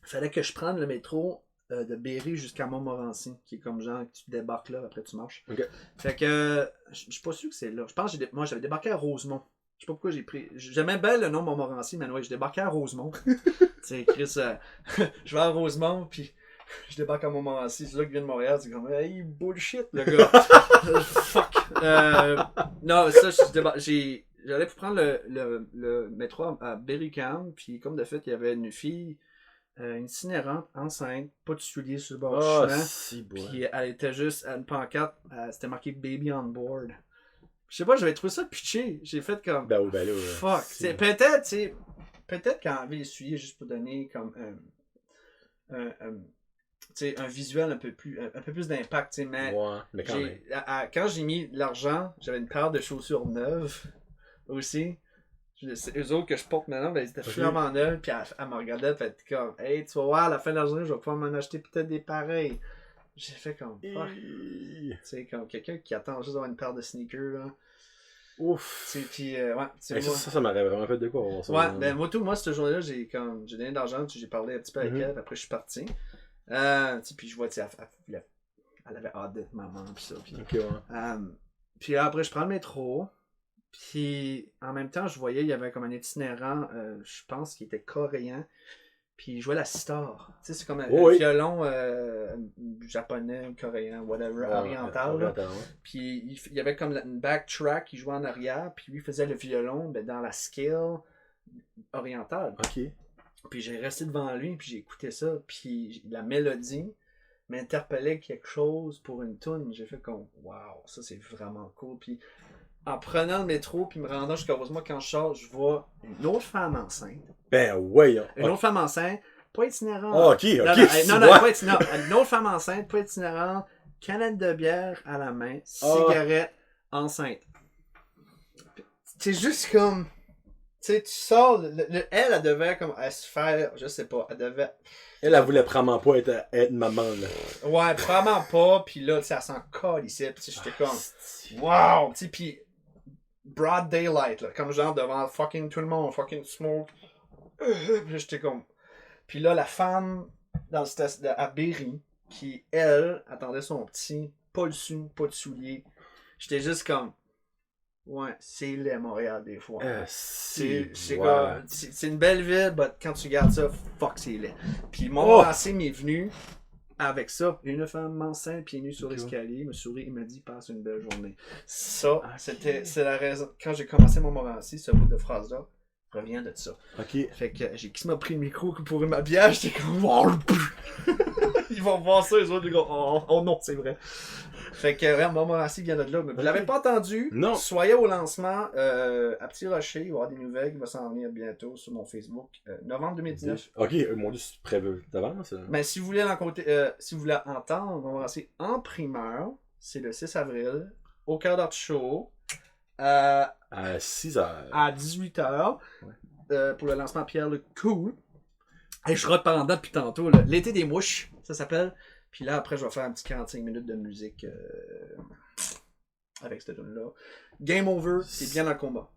C: fallait que je prenne le métro de Berry jusqu'à Montmorency, qui est comme genre que tu débarques là, après tu marches.
B: Ok.
C: Fait que je suis pas sûr que c'est là. Je pense que moi j'avais débarqué à Rosemont. Je sais pas pourquoi j'ai pris. J'aimais bien le nom Montmorency, mais ouais, je débarquais à Rosemont. Tu sais, Chris, je vais à Rosemont, puis je débarque à Montmorency. C'est là que vient de Montréal. C'est comme, hey, bullshit, le gars. Fuck. Non, ça, j'allais pour prendre le métro à Berry-UQAM, puis comme de fait, il y avait une fille, une itinérante, enceinte, pas de souliers sur le bord du
B: Ah,
C: chemin.
B: si, bon.
C: Puis elle était juste à une pancarte, c'était marqué Baby on board. Je sais pas, j'avais trouvé ça pitché. J'ai fait comme.
B: Ben oui, ben là.
C: Fuck.
B: c'est-
C: Peut-être, tu sais. Peut-être qu'elle avait essuyé juste pour donner comme un visuel un peu plus d'impact, tu sais, mais
B: Ouais, mais quand même.
C: quand j'ai mis l'argent, j'avais une paire de chaussures neuves aussi. C'est eux autres que je porte maintenant, ben, ils étaient vraiment neuves, puis elle me regardait, elle fait comme, hey, tu vas voir, à la fin de la journée, je vais pouvoir m'en acheter peut-être des pareils. J'ai fait comme, fuck. Tu sais, comme quelqu'un qui attend juste d'avoir une paire de sneakers, là.
B: Ouf.
C: Tu sais, puis, ouais, tu sais,
B: Hey,
C: moi.
B: ça m'aurait vraiment fait de quoi voir ça.
C: Ouais, ben moi cette journée-là, j'ai donné de l'argent, j'ai parlé un petit peu avec elle, puis après je suis parti. Tu sais, puis je vois, tu sais, elle avait hâte d'être maman, puis ça. Puis,
B: Ok, ouais.
C: puis après, je prends le métro, puis en même temps, je voyais, il y avait comme un itinérant, je pense qu'il était coréen, puis il jouait la sitar. Tu sais, c'est comme un
B: Oh oui.
C: violon japonais, coréen, whatever, oriental. Là.
B: Oriental, ouais.
C: Puis il y avait comme une backtrack, il jouait en arrière, puis lui faisait le violon ben, dans la scale orientale.
B: Ok.
C: Puis j'ai resté devant lui, puis j'ai écouté ça, puis la mélodie m'interpellait quelque chose pour une tune. J'ai fait comme, wow, ça c'est vraiment cool. Puis en prenant le métro, puis me rendant jusqu'à Rosemont, quand je sors, je vois une autre femme enceinte.
B: Ben ouais.
C: Une autre femme enceinte, pas itinérante.
B: Oh, ok,
C: Non,
B: ok.
C: non, pas itinérante. Une autre femme enceinte, pas itinérante, canette de bière à la main, cigarette, enceinte. C'est juste comme. Tu sais, tu sors, elle devait comme elle se faire, je sais pas, elle devait.
B: Elle voulait probablement pas être maman, là.
C: Ouais, probablement pas, pis là, tu sais, elle s'en colle ici, pis j'étais comme, wow, tu sais, pis broad daylight, là, comme genre devant fucking tout le monde, fucking smoke. Pis j'étais comme. Pis là, la femme à Berry, qui, elle, attendait son petit, pas le sou, pas de souliers. J'étais juste comme, Ouais, c'est laid, Montréal, des fois. C'est
B: ouais.
C: c'est une belle ville, mais quand tu regardes ça, fuck, c'est laid. Puis Montmorency m'est venu avec ça. Une femme enceinte, pieds nus sur l'escalier, me sourit et me dit passe une belle journée. Ça, c'est la raison. Quand j'ai commencé Montmorency, ce bout de phrase-là revient de ça.
B: Ok.
C: Fait que j'ai qui m'a pris le micro pour ma bière, j'étais comme oh, ils vont voir ça, les autres, ils vont oh non, c'est vrai. Fait que vraiment, Montmorency vient de là. Mais vous l'avez pas entendu?
B: Non.
C: Soyez au lancement à Petit Rocher, il va y avoir des nouvelles qui vont s'en venir bientôt sur mon Facebook. Novembre 2019.
B: Ok, mon dieu, c'est prévu d'avance.
C: Mais si vous voulez si vous voulez entendre Montmorency en primeur, c'est le 6 avril, au cœur d'Art-Show,
B: À 6h.
C: à 18h, pour le lancement Pierre le Cool. Et je rote par en dedans depuis tantôt. Là. L'été des mouches, ça s'appelle. Puis là, après, je vais faire un petit 45 minutes de musique avec cette tune-là. Game over, c'est bien dans le combat.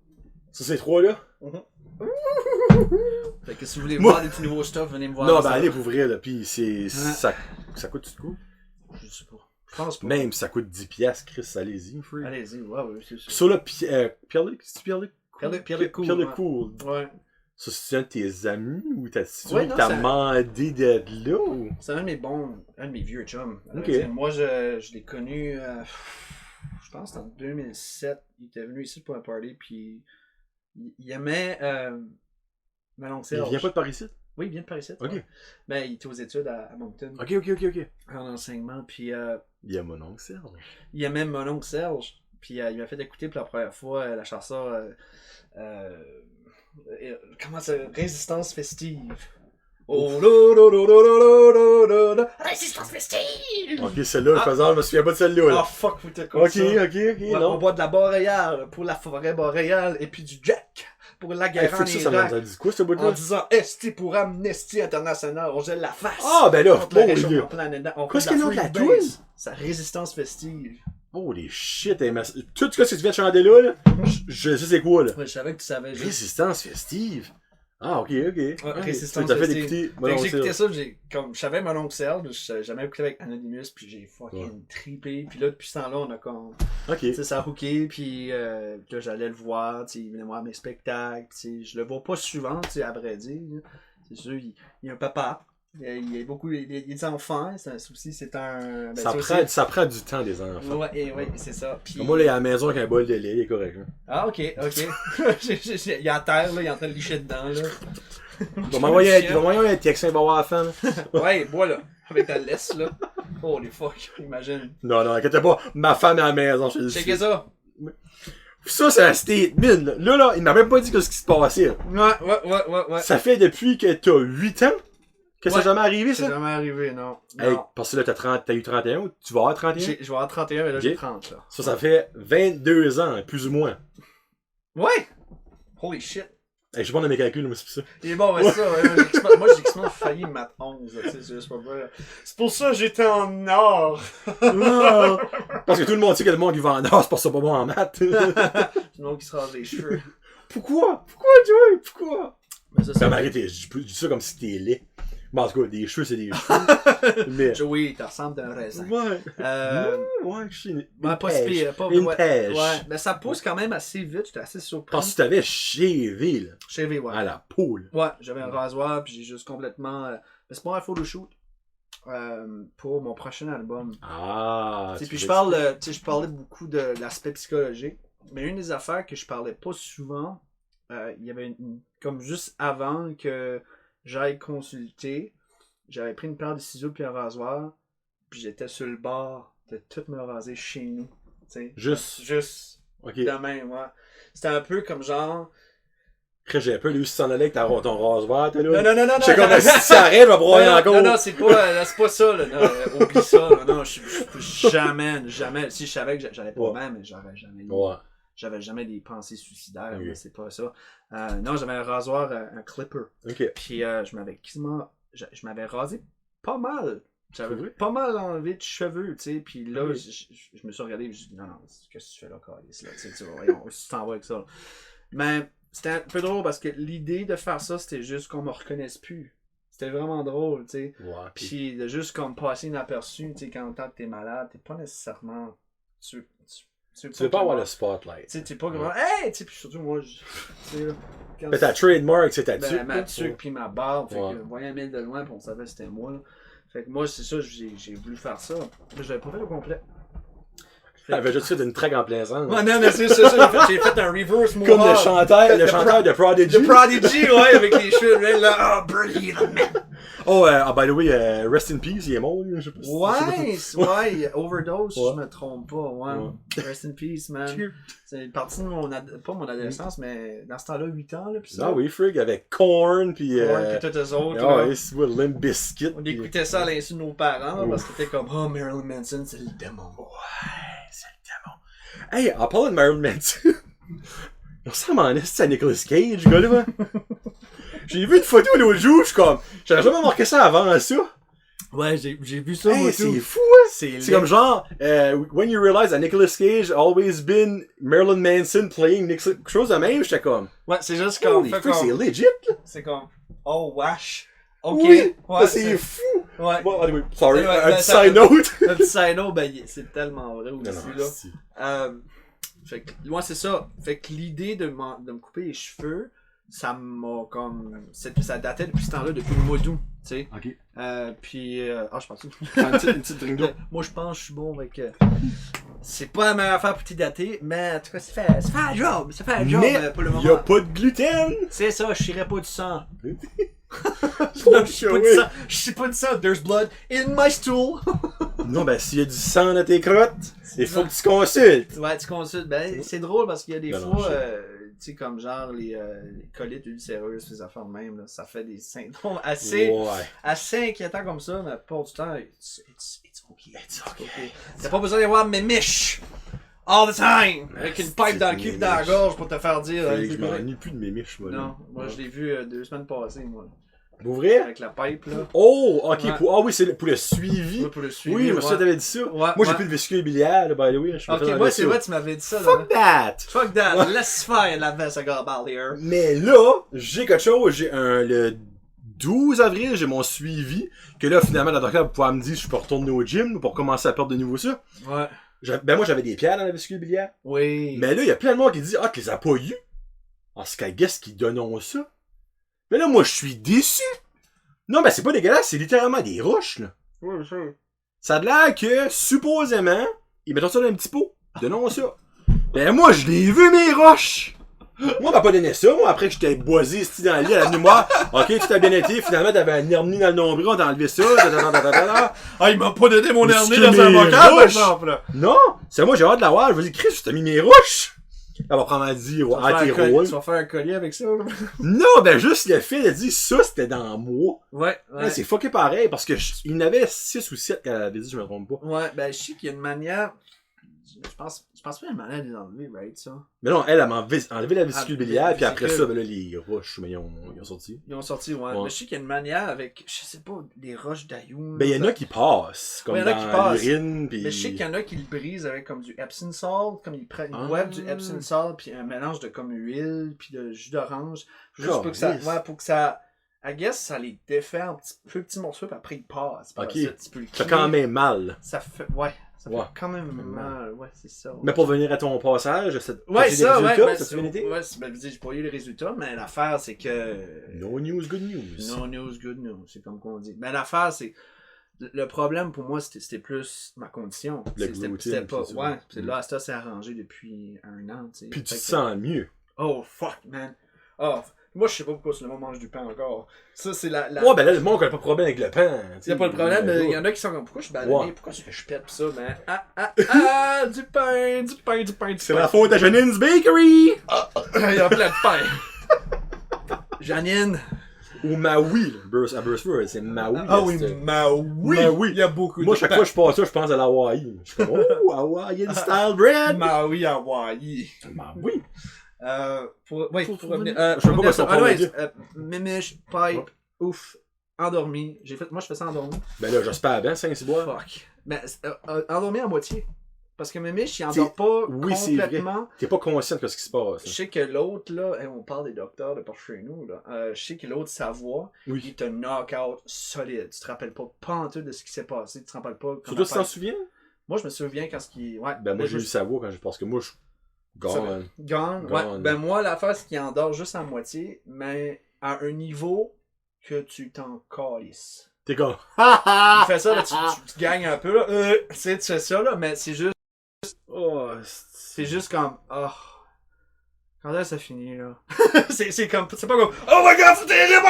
B: Ça, ces trois-là?
C: Fait que si vous voulez voir des petits nouveaux stuff, venez me voir.
B: Non, ben allez pour vrai, là. Puis c'est. Ça coûte du coup?
C: Je sais pas. Je pense pas.
B: Même si ça coûte 10$, Chris, allez-y, free.
C: Allez-y, ouais, c'est sûr.
B: Ça, là, Pierre-Luc, c'est Pierre le
C: Cool.
B: Pierre le Cool.
C: Ouais.
B: Ça, c'est un de tes amis ou t'as
C: Ouais, non,
B: mandé d'être là ou?
C: C'est un de mes vieux chums.
B: Ok.
C: Moi, je l'ai connu, je pense, en 2007. Il était venu ici pour un party, puis il aimait Manon Serge.
B: Il vient pas de par ici?
C: Oui, il vient de Paris 7.
B: Ok.
C: Ouais. Ben, il était aux études à Moncton.
B: Ok.
C: En enseignement, puis
B: Il y a mon oncle Serge.
C: il aimait mon oncle Serge, puis il m'a fait écouter pour la première fois la chanson comment ça, Résistance festive. Oh Résistance festive!
B: Ok, celle-là, je me souviens pas de celle-là.
C: Ah
B: Là.
C: fuck, vous t'es
B: Ok,
C: Ouais,
B: non.
C: on boit de la boréale pour la forêt boréale et puis du Jack pour la
B: Hey,
C: guerre en
B: ça
C: Irak.
B: m'a dit quoi, ce
C: En
B: bout-là?
C: disant Esti pour Amnesty International, on gèle la face.
B: Ah, ben là,
C: contre le
B: bon,
C: réchauffement
B: gars.
C: planétaire. On
B: Qu'est-ce
C: fait de
B: qu'il y a dans la
C: freebase. Sa résistance festive.
B: Holy shit, tout ce que tu viens de chanter là, je sais c'est quoi, là.
C: Ouais, je savais que tu savais.
B: Résistance festive. Ah, ok.
C: Résistance
B: Tu t'as fait
C: festive.
B: écouter.
C: Fait que j'ai écouté ça, je savais mon oncle Serge, je savais jamais écouté avec Anonymous, puis j'ai fucking trippé. Puis là, depuis ce temps-là, on a comme.
B: Ok.
C: Tu sais, ça a hooké, puis là, j'allais le voir, tu sais, il venait voir mes spectacles, tu sais, je le vois pas souvent, tu sais, à vrai dire. Là. C'est sûr, il y a un papa. Il y a beaucoup il y a des enfants, c'est un souci, c'est un. Ben,
B: ça prend du temps, des enfants.
C: Ouais, c'est ça. Puis...
B: Moi, là, il est à la maison avec un bol de lait, il est correct. Hein.
C: Ah, ok. Il est à terre, là, il est en train de licher dedans, là.
B: Il va m'envoyer un texte, il va avoir la femme.
C: Ouais, bois, là. Avec ta laisse, là. Holy fuck, imagine.
B: Non, inquiète pas, ma femme est à la maison, je te le dis.
C: Checkez ça.
B: Ça, c'est un statement. Là, il m'a même pas dit ce qui se passait.
C: Ouais.
B: Ça fait depuis que t'as 8 ans que ça n'est jamais arrivé, ça?
C: C'est jamais arrivé, non.
B: Hey, parce que là, t'as eu 31 ou tu vas avoir 31?
C: Je vais avoir 31, mais là, j'ai 30, là.
B: Ça fait 22 ans, plus ou moins.
C: Ouais! Holy shit.
B: Hey, je vais dans mes calculs, mais c'est pour ça.
C: Il est bon, ouais, ça, ouais. Moi, j'ai quasiment failli maths 11, tu sais, c'est juste pas vrai. C'est pour ça que j'étais en or.
B: Parce que tout le monde sait que le monde qui va en or, c'est pas ça pas bon en maths.
C: Tout le monde qui se rase les cheveux.
B: Pourquoi, Joey? Pourquoi?
C: Mais ça, c'est...
B: arrête, je dis ça comme si t'es laid. Mais en tout cas, des cheveux, c'est des cheveux. Mais...
C: Joey, t'as ressemble d'un raisin.
B: Ouais. Je suis une
C: pas
B: pêche.
C: si pire, pas
B: Une
C: ouais.
B: pêche.
C: Ouais, mais ça pousse quand même assez vite, j'étais assez surpris.
B: Parce que tu t'avais chévé, là.
C: Chévé, ouais.
B: À la poule.
C: Ouais, j'avais un rasoir, puis j'ai juste complètement... Mais c'est pas un photoshoot pour mon prochain album.
B: Ah,
C: puis je parlais beaucoup de l'aspect psychologique, mais une des affaires que je parlais pas souvent, il y avait comme juste avant que j'aille consulter, j'avais pris une paire de ciseaux puis un rasoir, puis j'étais sur le bord de tout me raser chez nous. T'sais. Juste
B: okay.
C: de même, ouais. C'était un peu comme genre...
B: J'ai un peu lu si t'en allais avec ton rasoir, t'es là.
C: Non.
B: J'étais comme, si ça arrive, je vais broyer encore.
C: Non, c'est pas ça, là. Non, oublie ça, là. Non, jamais. Si je savais que j'allais pas bien, mais j'aurais jamais...
B: Ouais.
C: J'avais jamais des pensées suicidaires,
B: okay.
C: mais c'est pas ça. Non, j'avais un rasoir, un clipper.
B: Okay.
C: Puis je m'avais rasé pas mal. J'avais pas mal enlevé de cheveux, tu sais. Puis là, je me suis regardé et je me suis dit, non, qu'est-ce que tu fais là, Carlis, là? Tu voyons, si tu t'en vas avec ça. Là. Mais c'était un peu drôle parce que l'idée de faire ça, c'était juste qu'on me reconnaisse plus. C'était vraiment drôle, tu sais.
B: Ouais,
C: puis de juste comme passer inaperçu, tu sais, quand t'es malade, t'es pas nécessairement...
B: Tu veux pas avoir le spotlight.
C: Tu sais, t'es pas vraiment. Hey! Tu sais, puis surtout, moi, tu sais, là.
B: Mais ta trademark, c'est ta
C: Ben,
B: tuque.
C: ma tuque puis ma barbe. Fait
B: Ouais.
C: que, voyant un mille de loin, puis on savait que c'était moi, là. Fait que moi, c'est ça, j'ai voulu faire ça. Mais je l'avais pas fait au complet.
B: T'avais juste fait une track en plein sang.
C: Ouais, non, mais c'est ça, j'ai fait un reverse mohawk.
B: Comme le chanteur de Prodigy.
C: The Prodigy, ouais, avec les cheveux, là, oh, breathe, man.
B: Oh, by the way, rest in peace, il est mort, je sais pas si...
C: Ouais, overdose, si
B: Ouais.
C: je me trompe pas, ouais. Rest in peace, man. C'est partie de mon, pas mon adolescence, mais dans ce temps-là, 8 ans, là, pis ça.
B: Ah oui, Frig, avec Korn, pis...
C: Ouais, pis tous eux autres,
B: Ah
C: là.
B: oui, c'est ouais, Limp Bizkit.
C: On écoutait ça à l'insu de nos parents, là, parce que c'était comme, oh, Marilyn Manson, c'est le démon.
B: Ouais, c'est le démon. Hey, en parlant de Marilyn Manson, il ressemble en esti à Nicolas Cage, gars, là. J'ai vu une photo l'autre jour, je suis comme... J'avais jamais remarqué ça avant, ça.
C: Ouais, j'ai vu ça,
B: Hey,
C: moi,
B: c'est
C: tout.
B: fou, hein?
C: C'est
B: comme genre, when you realize that Nicolas Cage always been Marilyn Manson playing Nicolas... Quelque chose de même, j'étais comme...
C: Ouais, c'est juste comme,
B: Holy freak, c'est legit, là.
C: c'est comme, oh, wesh. Ok.
B: Oui,
C: Ouais,
B: c'est fou.
C: Ouais.
B: Bon, anyway, sorry,
C: Anyway,
B: un
C: ben,
B: petit
C: ça-
B: side note.
C: Un petit side note, ben, c'est tellement vrai aussi,
B: Non,
C: là.
B: c'est-
C: Fait que, moi, c'est ça. Fait que l'idée de me couper les cheveux, ça m'a comme. Ça datait depuis ce temps-là, depuis le mois d'août, tu sais.
B: Ok.
C: Puis. Ah, je pense que.
B: Une petite drink d'eau.
C: Moi, je pense que je suis bon avec. C'est pas la meilleure affaire pour t'y dater, mais en tout cas, ça fait un job. Ça fait un job
B: Mais
C: pour le moment.
B: y'a pas de gluten.
C: C'est ça, je chierai pas du sang.
B: Oh,
C: Non, je chie pas du sang. Je chie pas du sang. There's blood in my stool.
B: Non, ben, s'il y a du sang dans tes crottes, il faut que tu consultes.
C: Ouais, tu consultes. Ben, c'est drôle parce qu'il y a des
B: Ben non,
C: fois,
B: je
C: tu sais, comme genre les colites ulcéreuses, ces affaires de même, là, ça fait des symptômes assez,
B: Ouais.
C: assez inquiétants comme ça, mais la plupart du temps, it's okay.
B: It's okay.
C: T'as pas besoin d'avoir mes miches all the time, avec une pipe dans le cul
B: mes
C: et dans la
B: miches.
C: gorge pour te faire dire.
B: Fait que
C: c'est
B: je
C: correct.
B: m'ennuie plus de mes miches, moi. là.
C: Non, moi je l'ai vu 2 semaines passées, moi,
B: Pour vrai?
C: avec la pipe, là.
B: Oh, ok.
C: Ouais.
B: Ah oui, c'est pour le suivi.
C: Ouais, pour le suivi.
B: Oui, mais
C: ouais.
B: ça, t'avais dit ça.
C: Ouais,
B: Moi, j'ai
C: ouais.
B: plus de vésicule biliaire, là, by the way. Je suis
C: Ok,
B: fait
C: moi
B: enlever
C: c'est
B: ça.
C: vrai, tu m'avais dit ça, là.
B: Fuck that!
C: Fuck that,
B: Ouais.
C: laisse faire la veste à Garbalier.
B: Mais là, j'ai quelque chose. J'ai le 12 avril, j'ai mon suivi. Que là, finalement, la docteur pouvoir me dire si je peux retourner au gym pour commencer à perdre de nouveau ça.
C: Ouais.
B: Ben, moi, j'avais des pierres dans la vésicule biliaire.
C: Oui.
B: Mais là, il y a plein de monde qui dit, ah, tu les as pas eu. Ah, c'est qu'à guess qui donnent ça. Mais là, moi, je suis déçu. Non, mais c'est pas dégueulasse, c'est littéralement des roches, là.
C: Ouais, je sais.
B: Ça a l'air que, supposément, ils mettent ça dans un petit pot. Donnons ça. Ben, moi, je l'ai vu, mes roches. Moi, on m'a pas donné ça. Moi, après que j'étais boisé, ici dans le lit, elle a venu moi. Ok, tu t'as bien été. Finalement, t'avais un hernie dans le nombril, on t'a enlevé ça.
C: Ah, il m'a pas donné mon
B: Mais
C: hernie
B: c'est
C: dans un
B: mes
C: bocal, par
B: roches.
C: exemple, là.
B: Non, c'est moi, j'ai hâte de la voir. Je vais dire, Chris, je t'ai mis mes roches. Elle va prendre à dire,
C: Tu vas
B: ah,
C: faire
B: t'es
C: un collier-
B: rôle.
C: Tu vas faire un collier avec ça, là.
B: Non, ben, juste le fait de dire ça, c'était dans moi.
C: Ouais,
B: Là, c'est fucké pareil, parce que il y en avait 6 ou 7 qu'elle avait dit, je me trompe pas.
C: Ouais, ben, je sais qu'il y a une manière. Je pense pas qu'il y a une manière de les enlever, right, ça.
B: Mais non, elle m'a enlevé la vésicule
C: Ah,
B: biliaire, puis après
C: vésicule.
B: ça, ben là, les roches, mais ils ont sorti.
C: Ils ont sorti, ouais.
B: Ouais.
C: Mais je sais qu'il y a une manière avec, je sais pas, des roches d'ayoun.
B: Ben, il y en a qui passent, comme
C: Ouais, y en a qui
B: dans
C: passent.
B: l'urine, puis...
C: Mais je sais qu'il y en a qui le brisent avec comme du Epsom salt, comme ils prennent, ils
B: Ah.
C: boivent du Epsom salt, puis un mélange de comme huile, puis de jus d'orange. Juste pour que ça,
B: Calisse.
C: ouais, pour que ça, I guess, ça les défait en petits morceaux, puis après ils passent. Par
B: Ok.
C: la suite, tu peux le
B: T'as
C: clean.
B: quand même mal.
C: Ça fait, ouais, ça fait
B: Ouais.
C: quand même mal, ouais, c'est ça.
B: Mais pour venir à ton passage,
C: Ouais,
B: t'as-tu
C: ça,
B: des
C: ouais,
B: résultats,
C: ben,
B: t'as-tu bien été?
C: ouais, ben, j'ai pas eu les résultats, mais l'affaire, c'est que...
B: No news, good news.
C: No news, good news, c'est comme qu'on dit. Mais l'affaire, c'est... Le problème pour moi, c'était plus ma condition.
B: Le
C: C'était
B: gluten,
C: pas...
B: c'est ça.
C: Ouais, c'est là, ça s'est arrangé depuis 1 an, tu sais.
B: Puis tu
C: Fait
B: te
C: que-
B: sens mieux.
C: Oh, fuck, man. Oh, moi, je sais pas pourquoi le monde mange du pain encore. Ça, c'est la...
B: Ouais, ben là, le monde n'a pas de problème avec le pain.
C: Il y a pas de problème, mais il y en a qui sont comme, pourquoi je suis ballonné,
B: Ouais.
C: pourquoi je pète pis ça, ben, du pain, du pain, du pain, du
B: C'est
C: pain.
B: la faute à Janine's Bakery!
C: Il y a plein de pain. Janine.
B: Ou Maui, là. À Burstford, c'est Maui.
C: Ah
B: là,
C: oui,
B: c'est-
C: Maui.
B: Maui.
C: Il y a beaucoup
B: Moi,
C: de
B: chaque
C: pain.
B: fois que je passe ça, je pense à l'Hawaii. Je suis comme, oh, Hawaiian style bread!
C: Maui, Hawaii.
B: Maui.
C: Oui,
B: Pour
C: pour revenir.
B: revenir- je sais pas quoi ça parle de-
C: Mimiche, pipe, ouf, endormi. Moi, je fais ça endormi.
B: Ben là, j'espère bien, 5-6 bois.
C: Fuck. Mais endormi à moitié. Parce que Mimiche, il
B: C'est-
C: endort pas
B: oui, c'est vrai.
C: complètement.
B: T'es pas conscient de ce qui se passe.
C: Je sais que l'autre, là, on parle des docteurs de par chez nous, là. Je sais que l'autre, sa voix,
B: Oui.
C: il te knock out solide. Tu te rappelles pas pantoute de ce qui s'est passé. Tu te rappelles pas.
B: Surtout si t'en souviens?
C: Moi, je me souviens quand ouais.
B: Ben, moi, j'ai eu le savoir parce que moi, je. Gone.
C: Gone. Ouais. Ben, moi, l'affaire, c'est qu'il endort juste à moitié, mais à un niveau que tu t'en calisses.
B: T'es comme.
C: Tu fais ça, là, tu gagnes un peu, là. Tu sais, tu fais ça, là, mais c'est juste.
B: Oh,
C: C'est juste comme. Oh. Quand est-ce que ça finit, là? c'est comme. C'est pas comme. Oh my god, c'est terrible!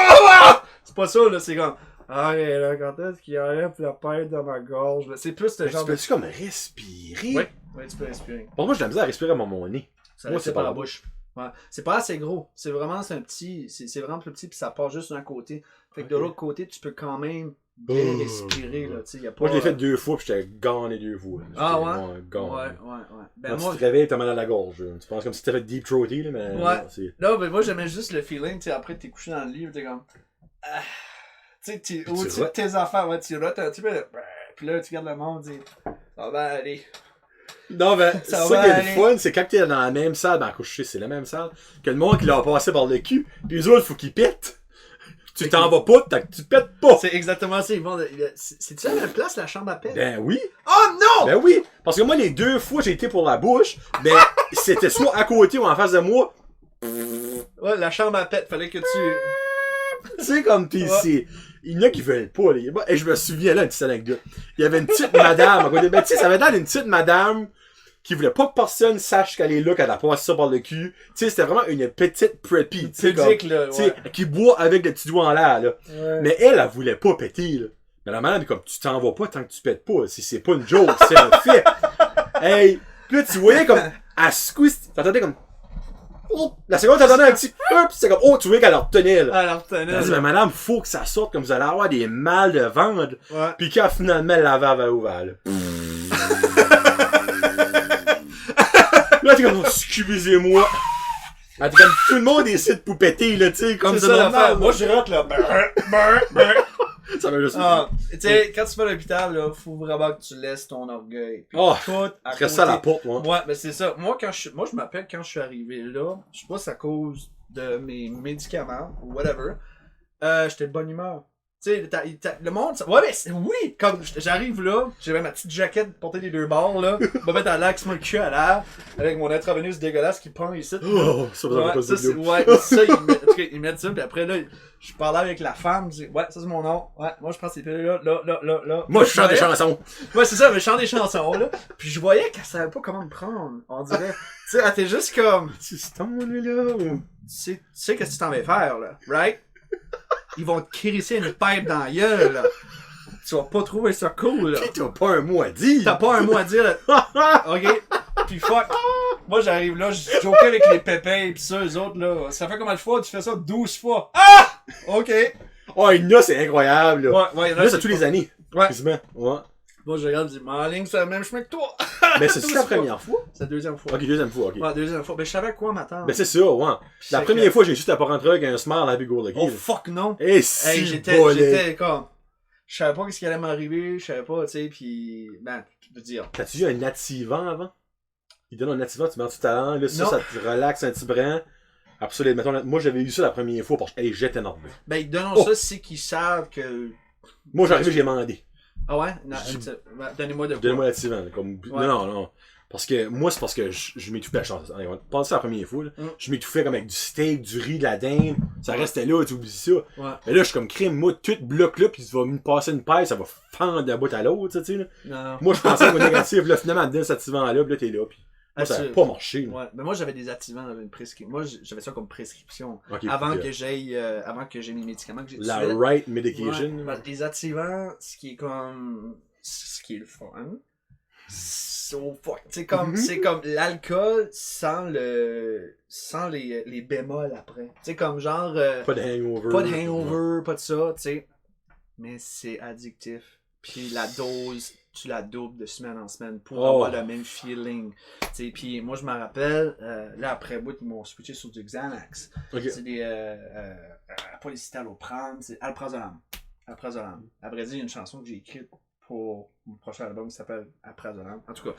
C: C'est pas ça, là, c'est comme. Ah, et là, quand est-ce qu'il enlève la paille dans ma gorge? Là? C'est plus ce genre
B: tu peux-tu comme respirer?
C: Oui, tu peux respirer.
B: Pour moi, j'ai de la misère à respirer à mon nez.
C: Ça
B: Moi,
C: c'est par la bouche. Ouais. C'est pas assez gros. C'est vraiment, c'est un petit. C'est vraiment plus petit, puis ça part juste d'un côté. Fait que de l'autre côté, tu peux quand même bien respirer, là. Y a pas,
B: moi, je l'ai fait 2 fois, puis j'étais gone les 2 fois.
C: Ah ouais?
B: Gone.
C: Ouais. Ben,
B: quand
C: moi,
B: tu te réveilles, t'as mal à la gorge. Tu penses comme si t'avais deep throaty, là, mais.
C: Ouais. Non, mais moi, j'aimais juste le feeling, tu sais, après, t'es couché dans le lit, t'es comme. Tu sais, au-dessus de tes affaires, ouais, tu rotes un petit peu, là, puis là, tu regardes le monde, tu dis, ça va aller.
B: Non, ben, ça qui est le fun, c'est quand t'es dans la même salle, ben, couché, c'est la même salle, que le monde qui l'a passé par le cul, pis les autres, faut qu'ils pètent. Tu t'en vas pas, tant que tu pètes pas.
C: C'est exactement ça, ils vont. C'est-tu la même place, la chambre à pète?
B: Ben oui.
C: Oh non!
B: Ben oui. Parce que moi, les 2 fois, j'ai été pour la bouche, ben, c'était soit à côté ou en face de moi.
C: Ouais, la chambre à pète, fallait que tu.
B: Tu sais, comme pis c'est. Il y en a qui veulent pas, les gars. Et je me souviens là, une petite anecdote. Il y avait une petite madame à côté. Ben, tu sais, ça avait l'air d'une petite madame qui voulait pas que personne sache qu'elle est là, qu'elle a passé ça par le cul. Tu sais, c'était vraiment une petite preppy. Tu sais,
C: là, ouais.
B: Qui boit avec le petit doigt en l'air, là.
C: Ouais.
B: Mais elle voulait pas péter, là. Mais la madame est comme, tu t'en vas pas tant que tu pètes pas. C'est pas une joke, c'est un fait. Hey! Pis là, tu voyais comme, elle squeeze, t'entendais comme, la seconde, t'entendais un petit, c'est comme, oh, tu voyais qu'elle en retenait, là.
C: Elle en retenait.
B: Elle dit, mais madame, faut que ça sorte, comme vous allez avoir des mal de ventre.
C: Ouais.
B: Pis quand finalement la valve a ouvert, là. Là, t'es comme, excusez-moi. Elle t'es comme, tout le monde essaie de poupéter, là, tu sais, comme
C: ça. L'affaire. Moi, je rentre, là.
B: Ça va juste.
C: Tu sais, quand tu vas à l'hôpital, là, faut vraiment que tu laisses ton orgueil. Puis tout à côté.
B: Reste ça à la porte, moi.
C: Ouais, mais c'est ça. Moi, je m'appelle quand je suis arrivé là, je sais pas si c'est à cause de mes médicaments ou whatever, j'étais de bonne humeur. Tu sais, le monde, ouais, mais oui, comme j'arrive là, j'avais ma petite jaquette portée des 2 bords, là, je me mettre à l'axe, mon cul à l'air, avec mon intraveineuse dégueulasse qui pend ici.
B: Oh, ça vous
C: ouais, ça, ils mettent ça, puis après, là, je parlais avec la femme, je dis, ouais, ça c'est mon nom, ouais, moi je prends ces pilules là.
B: Moi, je chante des chansons.
C: Ouais, c'est ça, mais je chante des chansons, là, puis je voyais qu'elle savait pas comment me prendre, on dirait. Tu sais, elle était juste comme,
B: Tu là, ou...
C: tu sais qu'est-ce que tu t'en vas faire, là, right? Ils vont te crisser une pipe dans la gueule, là. Tu vas pas trouver ça cool, là.
B: T'as pas un mot à dire.
C: T'as pas un mot à dire, là. Ok? Pis fuck. Moi, j'arrive là, je joke avec les pépins pis ça, eux autres, là. Ça fait combien de fois? Tu fais ça 12 fois. Ah! Ok.
B: Oh, il y en a, c'est incroyable, là.
C: Ouais,
B: là, c'est tous les années.
C: Ouais.
B: Quasiment. Ouais.
C: Moi, je regarde, je dis, ma ligne, c'est le même chemin que toi.
B: Mais c'est la première fois?
C: C'est la deuxième fois.
B: Ok, deuxième fois, ok.
C: Ouais, deuxième fois. Ben, je savais quoi m'attendre.
B: Ben, c'est ça, ouais. La première fois, j'ai juste à pas rentrer avec un smile à Big Go Lucky.
C: Oh, fuck, non.
B: Et
C: hey, j'étais comme, je savais pas ce qui allait m'arriver, je savais pas, tu sais, pis, ben, je veux dire.
B: T'as-tu eu un nativant avant? Il donne un nativant, tu mets tout ta langue, là, ça te relaxe un petit brin. Après ça, mettons, moi, j'avais eu ça la première fois parce que, hey, j'étais nerveux.
C: Ben, ils donnent ça, c'est qu'ils savent que.
B: Moi, j'arrivais, j'ai demandé.
C: Ah ouais? Non, donnez-moi de quoi.
B: Donnez-moi nativant, comme,
C: ouais.
B: Non. Parce que, moi, c'est parce que je m'étouffais la chance. On pense ça la première fois, là. Je m'étouffais comme avec du steak, du riz, de la dinde. Ça restait là, tu oublies ça.
C: Ouais.
B: Mais là, je suis comme crime, moi, tout bloc là, pis tu vas me passer une paille, ça va fendre d'un bout à l'autre, tu sais, là.
C: Non.
B: Moi, je pensais au négatif, là, finalement, dedans, cet activant-là, pis là, t'es là, pis. Moi, ça n'a pas marché.
C: Ouais, mais moi, j'avais des activants dans une prescription. Moi, j'avais ça comme prescription.
B: Okay,
C: avant que j'ai mes médicaments que j'ai
B: la right medication.
C: Ouais, les activants, ce qui est le fun. So fuck. C'est comme l'alcool sans les bémols après. Tu sais, comme genre.
B: Pas de hangover.
C: Pas de hangover, pas de ça, tu sais. Mais c'est addictif. Puis la dose, tu la doubles de semaine en semaine pour avoir le même feeling. Tu sais, puis moi, je me rappelle, là, après bout, ils m'ont switché sur du Xanax. Okay. C'est des. Pas les citalopram, c'est Alprazolam. À vrai dire, il y a une chanson que j'ai écrite pour mon prochain album qui s'appelle Alprazolam. En tout cas.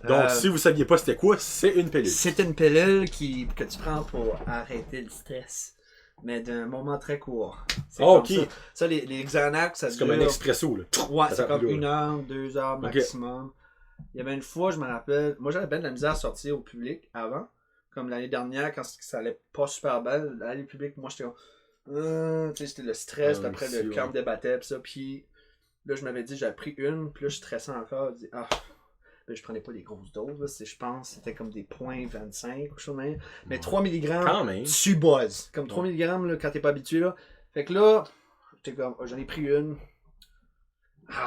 B: Donc, si vous saviez pas c'était quoi, c'est une pilule.
C: C'est une pilule que tu prends pour arrêter le stress. Mais d'un moment très court. C'est
B: ok.
C: Ça, les Xanax, ça
B: c'est comme un expresso, là.
C: Ouais, c'est comme 1 heure, 2 heures maximum. Il y avait une fois, je me rappelle, moi j'avais bien de la misère à sortir au public avant. Comme l'année dernière, quand ça allait pas super bien, aller au public, moi j'étais tu sais, c'était le stress, puis après le camp débattait, pis ça, puis là je m'avais dit, j'avais pris une, puis là je stressais encore, je dis, là, je prenais pas des grosses doses, là, je pense c'était comme des 0.25 ou quelque chose de même. Mais 3 mg, tu buzzes. Comme 3 mg là, quand t'es pas habitué, là. Fait que là, j'étais comme, j'en ai pris une.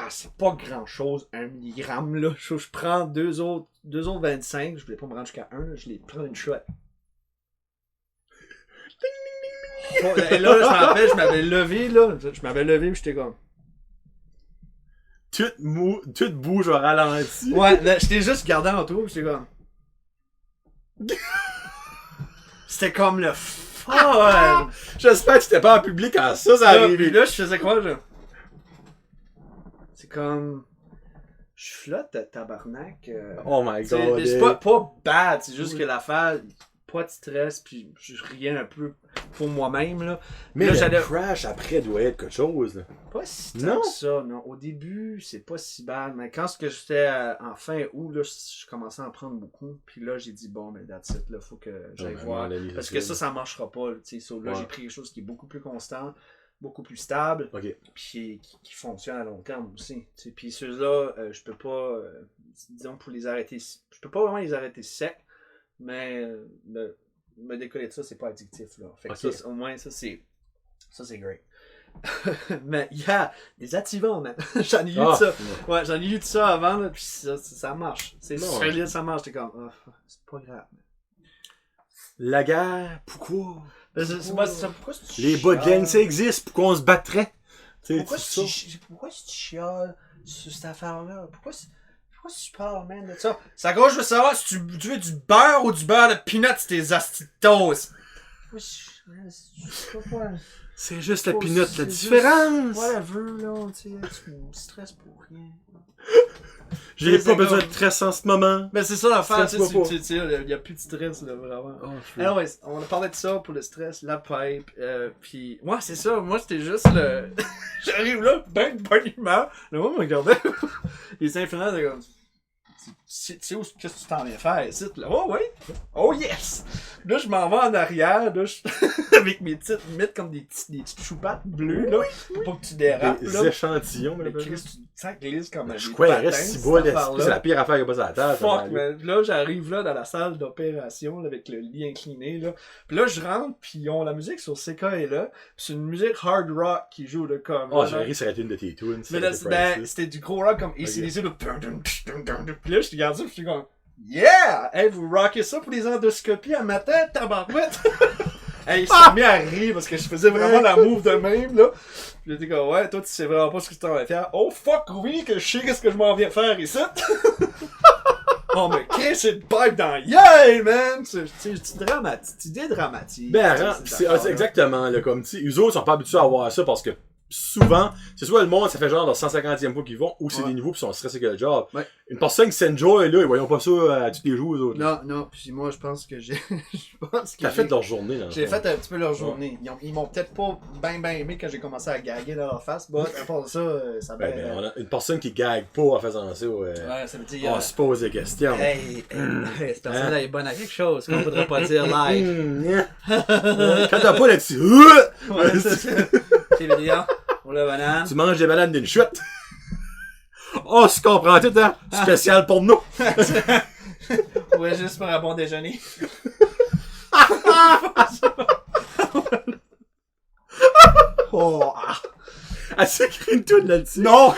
C: C'est pas grand chose, 1 mg, là. Je prends deux autres 25, je voulais pas me rendre jusqu'à 1, là, je les prends une shot. Et là, je me rappelle, je m'avais levé, puis j'étais comme...
B: Tout bouge au ralenti.
C: Ouais, là, j'étais juste gardé en tour, j'étais comme... C'était comme le fun!
B: J'espère que tu t'es pas en public quand ça arrive.
C: Puis là, je faisais quoi, là? C'est comme... Je flotte, tabarnak.
B: Oh my god.
C: C'est pas bad, c'est juste que l'affaire... Pas de stress, puis je riais un peu pour moi-même, là.
B: Mais
C: là,
B: le crash après doit être quelque chose, là.
C: Pas si tant que ça, non. Au début, c'est pas si bad, mais quand j'étais en fin août, là, je commençais à en prendre beaucoup, puis là, j'ai dit, bon, mais that's it, là, faut que j'aille voir. Parce que ça marchera pas, tu sais. Là, j'ai pris quelque chose qui est beaucoup plus constant, beaucoup plus stable, puis qui fonctionne à long terme aussi. T'sais. Puis ceux-là, je peux pas, disons, pour les arrêter, je peux pas vraiment les arrêter secs, mais me décoller de ça, c'est pas addictif, là. Fait que ça, au moins, ça, c'est great. Mais il y a des activants, man. J'en ai eu de ça. Ouais, j'en ai eu de ça avant, là, puis ça marche. C'est solide, ça marche. T'es comme, c'est pas grave.
B: La guerre, pourquoi?
C: Pourquoi
B: les bas de laine, ça existe, pourquoi on se battrait?
C: Pourquoi tu chiales sur cette affaire-là? Pourquoi tu parles, man, de ça? Ça gauche, je veux savoir si tu veux du beurre ou du beurre de peanut sur tes astis de toast.
B: C'est juste la peanut, la différence.
C: Whatever, là, tu me stresses pour rien.
B: J'ai pas besoin de stress en ce moment.
C: Mais c'est ça l'affaire, il n'y a plus de stress, là, vraiment. Anyways, on a parlé de ça pour le stress, la pipe, pis moi c'est ça, moi c'était juste le... J'arrive là, ben de bonne humeur, le monde me regardait, les infirmières étaient comme... Tu sais où qu'est-ce que tu t'en viens faire ici? Là, oh oui! Oh yes! Là, je m'en vais en arrière, là, avec mes petites mythes comme des petites choupattes bleues, là, pour pas que tu dérapes.
B: Des échantillons,
C: mais Chris, tu sens glisse comme un.
B: Je crois qu'il reste si beau, c'est la pire affaire qu'il y a pas sur la table.
C: Fuck, mais là, j'arrive là dans la salle d'opération, là, avec le lit incliné, là. Puis là, je rentre, puis ils ont la musique sur CK est là. Puis c'est une musique hard rock qui joue, là, comme.
B: Oh, j'ai ri, ça aurait été une de tes tunes.
C: Mais là, c'était du gros rock comme ACDC, là. Puis là, je te regarde ça, puis je suis comme. Yeah! Hey, vous rockez ça pour les endoscopies à matin, tabarouette! Hey, il s'est mis à rire parce que je faisais vraiment la move de même, là. Puis j'étais comme, ouais, toi, tu sais vraiment pas ce que tu t'en vas faire. Oh fuck, oui, que je sais qu'est-ce que je m'en viens faire ici! Oh, mais qu'est-ce que c'est de pipe dans yeah, man! Tu dédramatises.
B: Ben, c'est exactement, là, comme, tu sais, eux autres sont pas habitués à voir ça parce que souvent, c'est soit le monde, ça fait genre leur 150e fois qu'ils vont, ou c'est des nouveaux pis ils sont stressés que le job.
C: Ouais.
B: Une personne qui s'enjoy, là, ils voyons pas ça à tous les jours, eux autres.
C: Non, pis moi, je pense que
B: T'as fait leur journée, là.
C: J'ai fait un petit peu leur journée. Ils m'ont peut-être pas ben aimé quand j'ai commencé à gaguer dans leur face, mais à part ça, ça va.
B: On a une personne qui gague pas en faisant ça,
C: ouais, ça veut dire.
B: On se pose des questions.
C: Hey, cette personne-là est bonne à quelque chose qu'on voudrait pas dire live.
B: Quand t'as pas là-dessus.
C: Ouais, c'est ça. C'est vidéo. Pour la banane.
B: Tu manges des bananes d'une chute. Oh, tu comprends tout, hein? Spécial pour nous.
C: Ouais, juste pour un bon déjeuner.
B: Oh. Elle s'est écrit une toune là-dessus.
C: Non!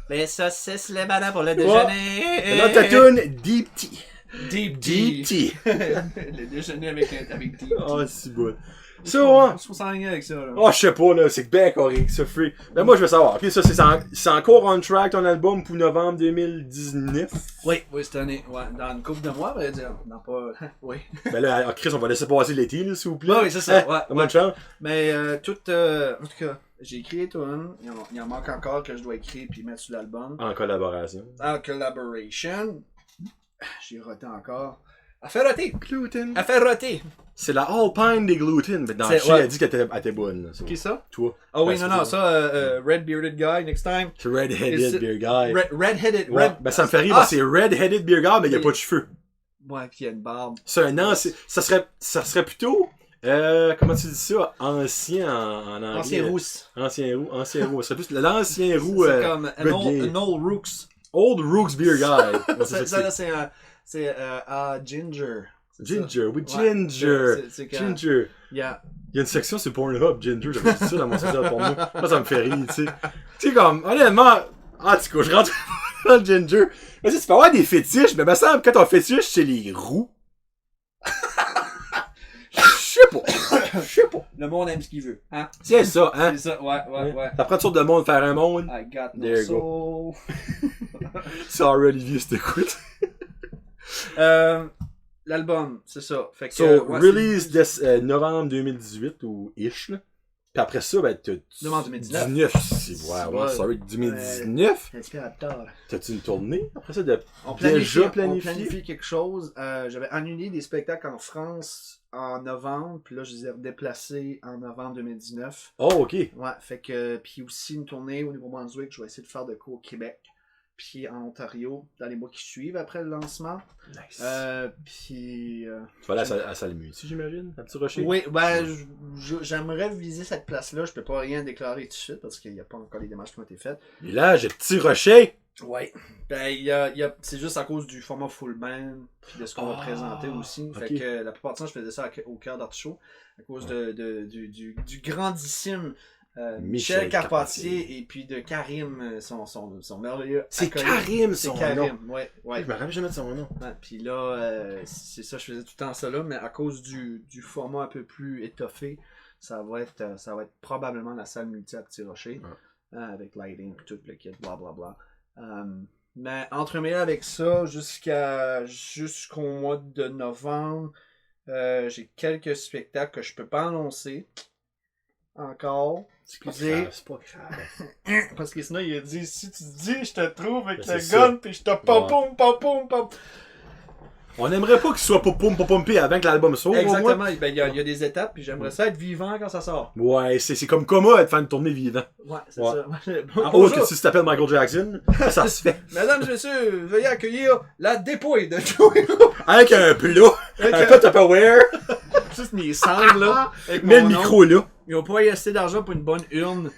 C: Les saucisses, les bananes pour le déjeuner.
B: Là, ta toune, Deep Tea.
C: Deep Tea. Le déjeuner avec Deep Tea.
B: Oh, c'est beau. Ça, ouais.
C: Je trouve avec ça, là.
B: Oh, je sais pas, là. C'est bien correct, ça, free. Ben, moi, je veux savoir. Ok, ça, c'est encore on track, ton album, pour novembre 2019.
C: Oui, cette année. Ouais, dans une couple de mois, on va dire. Non, pas. Oui.
B: Ben là, Chris, on va laisser passer l'été, là, s'il vous plaît.
C: Oui, c'est ça. Ouais.
B: Bonne chance.
C: Mais, en tout cas, j'ai écrit tout, hein. Il en manque encore que je dois écrire puis mettre sur l'album.
B: En collaboration.
C: En collaboration. J'ai roté encore. Affaire rotée.
B: Gluten.
C: Affaire rotée.
B: C'est la Alpine des gluten. Mais dans
C: C'est-
B: le chien,
C: ouais.
B: elle dit qu'elle était bonne. Là, ça.
C: Qui ça?
B: Toi.
C: Ah oui,
B: Ben,
C: non,
B: c'est
C: ça, Red Bearded Guy, next time.
B: C'est Red-Headed Beer Guy.
C: Red-Headed,
B: Ouais,
C: red...
B: ben ça me fait rire, parce que c'est Red-Headed Beer Guy, mais il n'y a
C: Oui.
B: pas de cheveux.
C: Ouais, pis il y a une barbe.
B: C'est un ancien. Ça serait plutôt. Comment tu dis ça? Ancien en anglais.
C: Ancien rousse.
B: Ancien roux. Ancien roux. Ça serait plus l'ancien roux.
C: C'est comme an
B: Red Gay.
C: old Rooks.
B: Old Rooks Beer Guy. Ouais, c'est
C: Ça, là,
B: ça.
C: c'est Ginger. C'est ça.
B: Ginger, oui,
C: Ouais,
B: Ginger.
C: c'est que-
B: Ginger.
C: Yeah.
B: Il y a une section sur Pornhub, Ginger, j'avais dit ça dans mon social pour moi. Moi, ça me fait rire, tu sais. Tu sais, comme, honnêtement, en tout cas, je rentre dans le Ginger. Mais tu sais, tu peux avoir des fétiches, mais il me semble que quand ton fétiche, c'est les roux. Je sais pas.
C: Le monde aime ce qu'il veut. Hein?
B: C'est ça, hein.
C: C'est ça, ouais.
B: Ça prend toutes sortes de monde faire un monde.
C: I got no
B: There you
C: soul.
B: Sorry, Olivier, si t'écoutes.
C: L'album, c'est ça. Fait que,
B: So,
C: ouais,
B: release de novembre 2018 ou ish, là. Puis après ça, ben, t'as.
C: Novembre 2019.
B: 19, ouais, sorry, 2019.
C: Inspirateur.
B: T'as-tu une tournée après ça de
C: On
B: déjà
C: planifie quelque chose. J'avais annulé des spectacles en France en novembre, puis là, je les ai redéplacés en novembre 2019.
B: Oh, ok.
C: Ouais, fait que, puis aussi une tournée au Nouveau-Brunswick, je vais essayer de faire de quoi au Québec, puis en Ontario, dans les mois qui suivent après le lancement.
B: Nice.
C: Puis...
B: Tu vas aller à la salle Multi, j'imagine, un petit rocher?
C: Oui, ben, j'aimerais viser cette place-là. Je peux pas rien déclarer tout de suite parce qu'il n'y a pas encore les démarches qui ont été faites.
B: Et là, j'ai petit rocher.
C: Ouais. Ben, c'est juste à cause du format full band puis de ce qu'on va présenter aussi. Fait
B: ok.
C: que la plupart du temps, je faisais ça au cœur d'Art Show à cause du grandissime Michel Carpentier et puis de Karim, son merveilleux
B: C'est
C: acolyte.
B: Karim,
C: C'est
B: son nom.
C: Karim, ouais.
B: Je me rappelle jamais de son nom.
C: Ouais, puis là, c'est ça, je faisais tout le temps ça là, mais à cause du format un peu plus étoffé, ça va être probablement la salle multi à Petit Rocher, avec lighting et tout le kit, blablabla. Mais entremêlé avec ça, jusqu'au mois de novembre, j'ai quelques spectacles que je peux pas annoncer encore. Excusez.
B: C'est pas grave.
C: Parce que sinon, il a dit, si tu dis, je te trouve avec
B: Ben,
C: le
B: c'est
C: gun,
B: ça.
C: puis je te pom.
B: On aimerait pas qu'il soit pompé avant que l'album sorte, au moins.
C: Exactement, ben, il y a des étapes, puis j'aimerais ça être vivant quand ça sort.
B: Ouais, c'est comme Coma de faire une tournée vivant.
C: Ouais, c'est
B: Ouais.
C: ça.
B: En haut,
C: Bonjour,
B: que si tu t'appelles Michael Jackson, ça se fait.
C: mesdames et messieurs, veuillez accueillir la dépouille de Joey.
B: Avec un plat, un plat Tupperware,
C: Juste mes cendres, là. Avec
B: mets le
C: mon nom.
B: micro là.
C: Ils ont pas eu assez d'argent pour une bonne urne.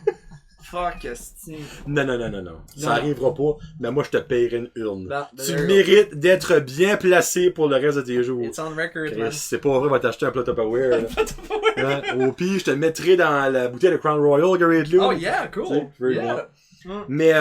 C: Fuck, esti.
B: Non. Ça arrivera pas, mais moi je te paierai une urne.
C: Ben,
B: Tu
C: there you
B: mérites d'être bien placé pour le reste de tes jours.
C: It's on record,
B: Chris,
C: man.
B: si c'est pas vrai, va t'acheter un plat Tupperware. là. Hein? Au pire, je te le mettrai dans la bouteille de Crown Royal, Garrett Lou.
C: Oh yeah, cool.
B: Tu sais, very
C: Yeah.
B: Mais,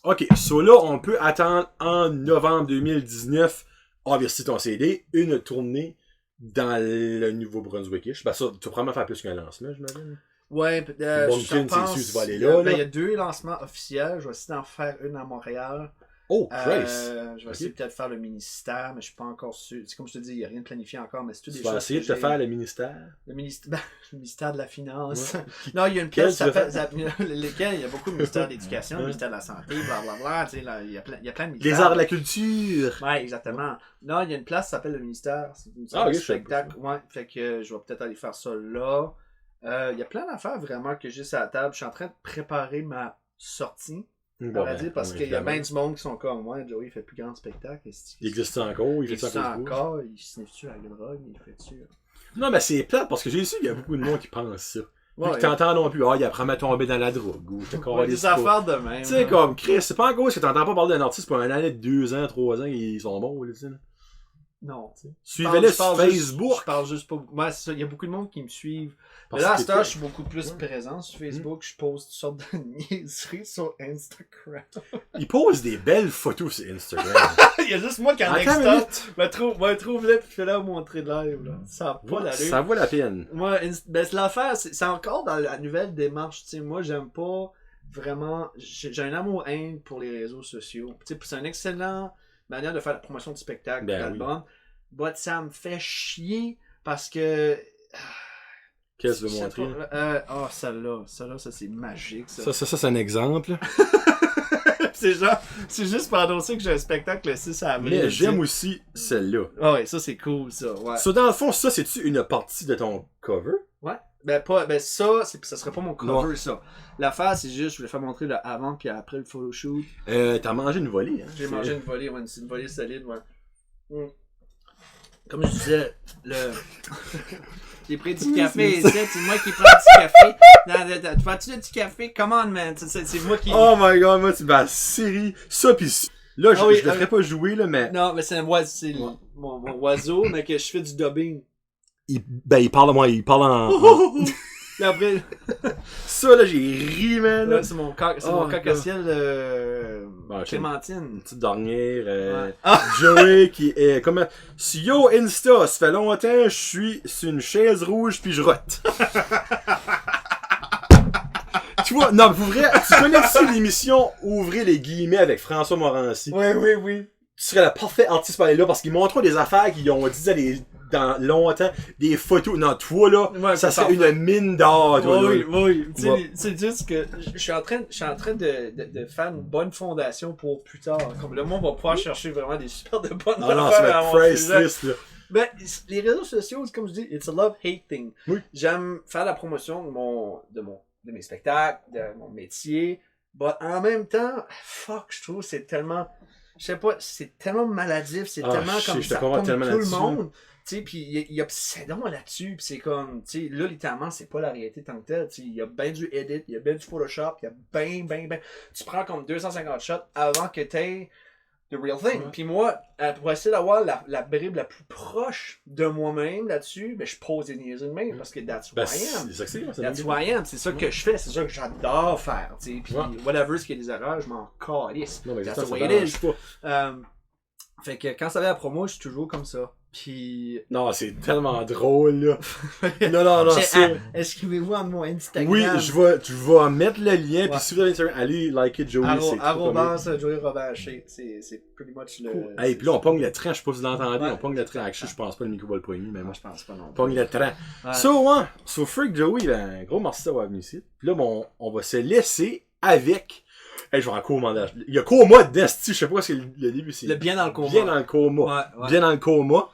B: ok, so là, on peut attendre en novembre 2019, investir ton CD, une tournée dans le Nouveau-Brunswickish. Ben ça, tu vas probablement faire plus qu'un lancement, j'imagine.
C: Ouais,
B: Bon,
C: je
B: c'est
C: pense.
B: sûr, tu vas aller là,
C: Ben,
B: là.
C: il y a 2 lancements officiels. Je vais essayer d'en faire une à Montréal.
B: Oh, Christ!
C: Je vais essayer peut-être faire le ministère, mais je suis pas encore sûr. C'est comme je te dis, il n'y a rien de planifié encore, mais c'est tout
B: Tu
C: des
B: vas
C: choses.
B: essayer de
C: que
B: te
C: j'ai-
B: faire le ministère.
C: Le ministère, le ministère de la Finance.
B: Ouais.
C: Non, il y a une
B: Quel
C: pièce,
B: tu veux
C: lesquels il y a beaucoup de ministères de l'éducation,
B: Ouais.
C: le ministère de la santé, blablabla. Tu sais, là, il y a plein de
B: Les
C: ministères.
B: arts de la culture!
C: Ouais, exactement. Non, il y a une place qui s'appelle le ministère. C'est une
B: Ah,
C: sorte
B: ok,
C: de
B: je savais pas
C: spectacle. Ouais, fait que je vais peut-être aller faire ça là. Il y a plein d'affaires vraiment que j'ai sur la table. Je suis en train de préparer ma sortie.
B: Bon,
C: On va
B: ben,
C: dire parce qu'il y a
B: évidemment.
C: bien du monde qui sont comme moi. Joey, il fait plus grand spectacle.
B: Il existe encore, il fait
C: Il
B: ça
C: fait
B: encore.
C: encore. Il sniffe-tu la drogue. Il fait-tu.
B: Non, mais c'est plate parce que j'ai su qu'il y a beaucoup de monde qui pense ça.
C: Ouais,
B: Puis que t'entends non plus, il apprend à tomber dans la drogue ou je te
C: ouais,
B: calisse
C: des
B: pas.
C: affaires de même.
B: Tu sais,
C: là.
B: comme Chris, c'est pas en cause que t'entends pas parler d'un artiste pour une année de 2 ans, 3 ans, ils sont bons, là, tu sais.
C: Non.
B: Suivez-le
C: Je
B: sur
C: parle juste-
B: Facebook.
C: Je parle juste pas. Moi, c'est ça. Il y a beaucoup de monde qui me suivent. Mais
B: Parce
C: là, à
B: que
C: cette heure, je suis beaucoup plus
B: Ouais.
C: présent sur Facebook. Je pose toutes sortes de niaiseries sur Instagram.
B: Ils posent des belles photos sur Instagram.
C: Il y a juste moi qui en
B: Attends une
C: extase.
B: minute.
C: Trouve-le puis fais-le montrer de live. Là. Ça a pas l'allure.
B: Ça vaut la peine.
C: Moi, ben, c'est l'affaire, c'est encore dans la nouvelle démarche. Tu sais, moi, j'aime pas vraiment. J'ai un amour-haine pour les réseaux sociaux. Tu sais, c'est une excellente manière de faire la promotion du spectacle,
B: Ben
C: d'album. But ça me fait chier parce que.
B: Qu'est-ce que tu
C: Je
B: veux
C: sais
B: montrer?
C: pas, celle-là, ça c'est magique. Ça.
B: Ça, c'est un exemple.
C: c'est genre, c'est juste pour annoncer que j'ai un spectacle le 6 avril.
B: Mais
C: tu
B: j'aime
C: sais.
B: aussi celle-là.
C: Ah ouais, ça c'est cool, ça, ouais.
B: Ça, dans le fond, ça, c'est-tu une partie de ton cover?
C: Ouais. Ben ça, ça serait pas mon cover, ça. L'affaire, c'est juste, je voulais faire montrer le avant puis après le photoshoot.
B: T'as mangé une volée, hein?
C: J'ai mangé une volée, ouais, c'est une volée solide, ouais. Comme je disais, j'ai pris du café, c'est moi qui prends du café. Tu prends-tu du café? Come on, man, c'est moi qui...
B: Oh my god, moi, tu vas série. Ça, pis là, je le ferais pas jouer, là, mais.
C: Non, mais c'est un oiseau, c'est mon oiseau, mais que je fais du dubbing.
B: Il parle à moi, il parle en.
C: Et après,
B: Ça, là, j'ai ri, man.
C: là, c'est mon
B: Oh,
C: coq à ciel
B: Bon,
C: Clémentine.
B: Une petite dernière.
C: Ouais.
B: Joey qui est comme. Yo Insta, ça fait longtemps, je suis sur une chaise rouge puis je rote. Tu vois, non, pour vrai, tu connais aussi l'émission Ouvrez les guillemets avec François Morancy.
C: Oui.
B: Tu serais le parfait artiste pour aller là parce qu'ils montrent des affaires qu'ils ont dit dans longtemps, des photos. Non, toi là,
C: Ouais,
B: ça
C: c'est
B: serait
C: parfait.
B: une mine d'or, toi là.
C: Oui. Tu sais,
B: Ouais.
C: c'est juste que je suis en train de faire une bonne fondation pour plus tard. Comme le monde va pouvoir chercher vraiment des super de bonnes
B: Ah non, ça va
C: à
B: être
C: mon sujet.
B: priceless, là.
C: Ben, les réseaux sociaux, comme je dis, it's a love-hate thing.
B: Oui.
C: J'aime faire la promotion de mes spectacles, de mon métier, mais en même temps, fuck, je trouve que c'est tellement, je sais pas, c'est tellement maladif, c'est
B: Ah,
C: tellement
B: je sais,
C: comme
B: je te
C: ça
B: comprends
C: pogne
B: tellement
C: tout le
B: là-dessus.
C: monde. Tu sais, pis il y a obsédant là-dessus, pis c'est comme, tu sais, là, littéralement, c'est pas la réalité tant que tel, tu sais, il y a ben du edit, il y a ben du Photoshop, il y a ben, tu prends comme 250 shots avant que t'aies the real thing.
B: Ouais.
C: Puis moi, pour essayer d'avoir la bribe la plus proche de moi-même là-dessus, ben je pose des niaiseries de même, parce que that's who
B: Ben,
C: I am.
B: c'est ça que c'est, ça
C: That's
B: me
C: who I am, c'est ça que je fais, c'est ça que j'adore faire, tu sais, pis
B: Ouais.
C: whatever, ce qui est des erreurs, je m'en calisse.
B: Non, mais
C: That's
B: ça,
C: the
B: ça
C: way it
B: dérange
C: is.
B: pas.
C: Fait que quand ça va à la promo, je suis toujours comme ça. Puis.
B: Non, c'est tellement drôle, là. Non, c'est...
C: Inscrivez-vous à mon Instagram.
B: Oui, je vais mettre le lien,
C: Ouais.
B: puis si vous avez Instagram, allez liker Joey, c'est trop
C: Arrobas Joey Robert Shea. C'est pretty much le.
B: cool. Hey, puis là, on pogne le train, je sais pas si vous l'entendez,
C: Ouais.
B: on pogne le train. Actually, je pense pas le micro va le poigner, mais
C: Moi,
B: moi,
C: je pense pas non
B: on
C: plus.
B: pogne le train.
C: Ouais.
B: So Freak Joey, ben, gros merci d'avoir venu ici. Puis là, bon, on va se laisser avec... Hey, je vais en coma. Il y a coma dedans, je sais pas si le début, c'est...
C: Le bien dans le coma.
B: Bien dans le coma.
C: Ouais.
B: Bien dans le coma.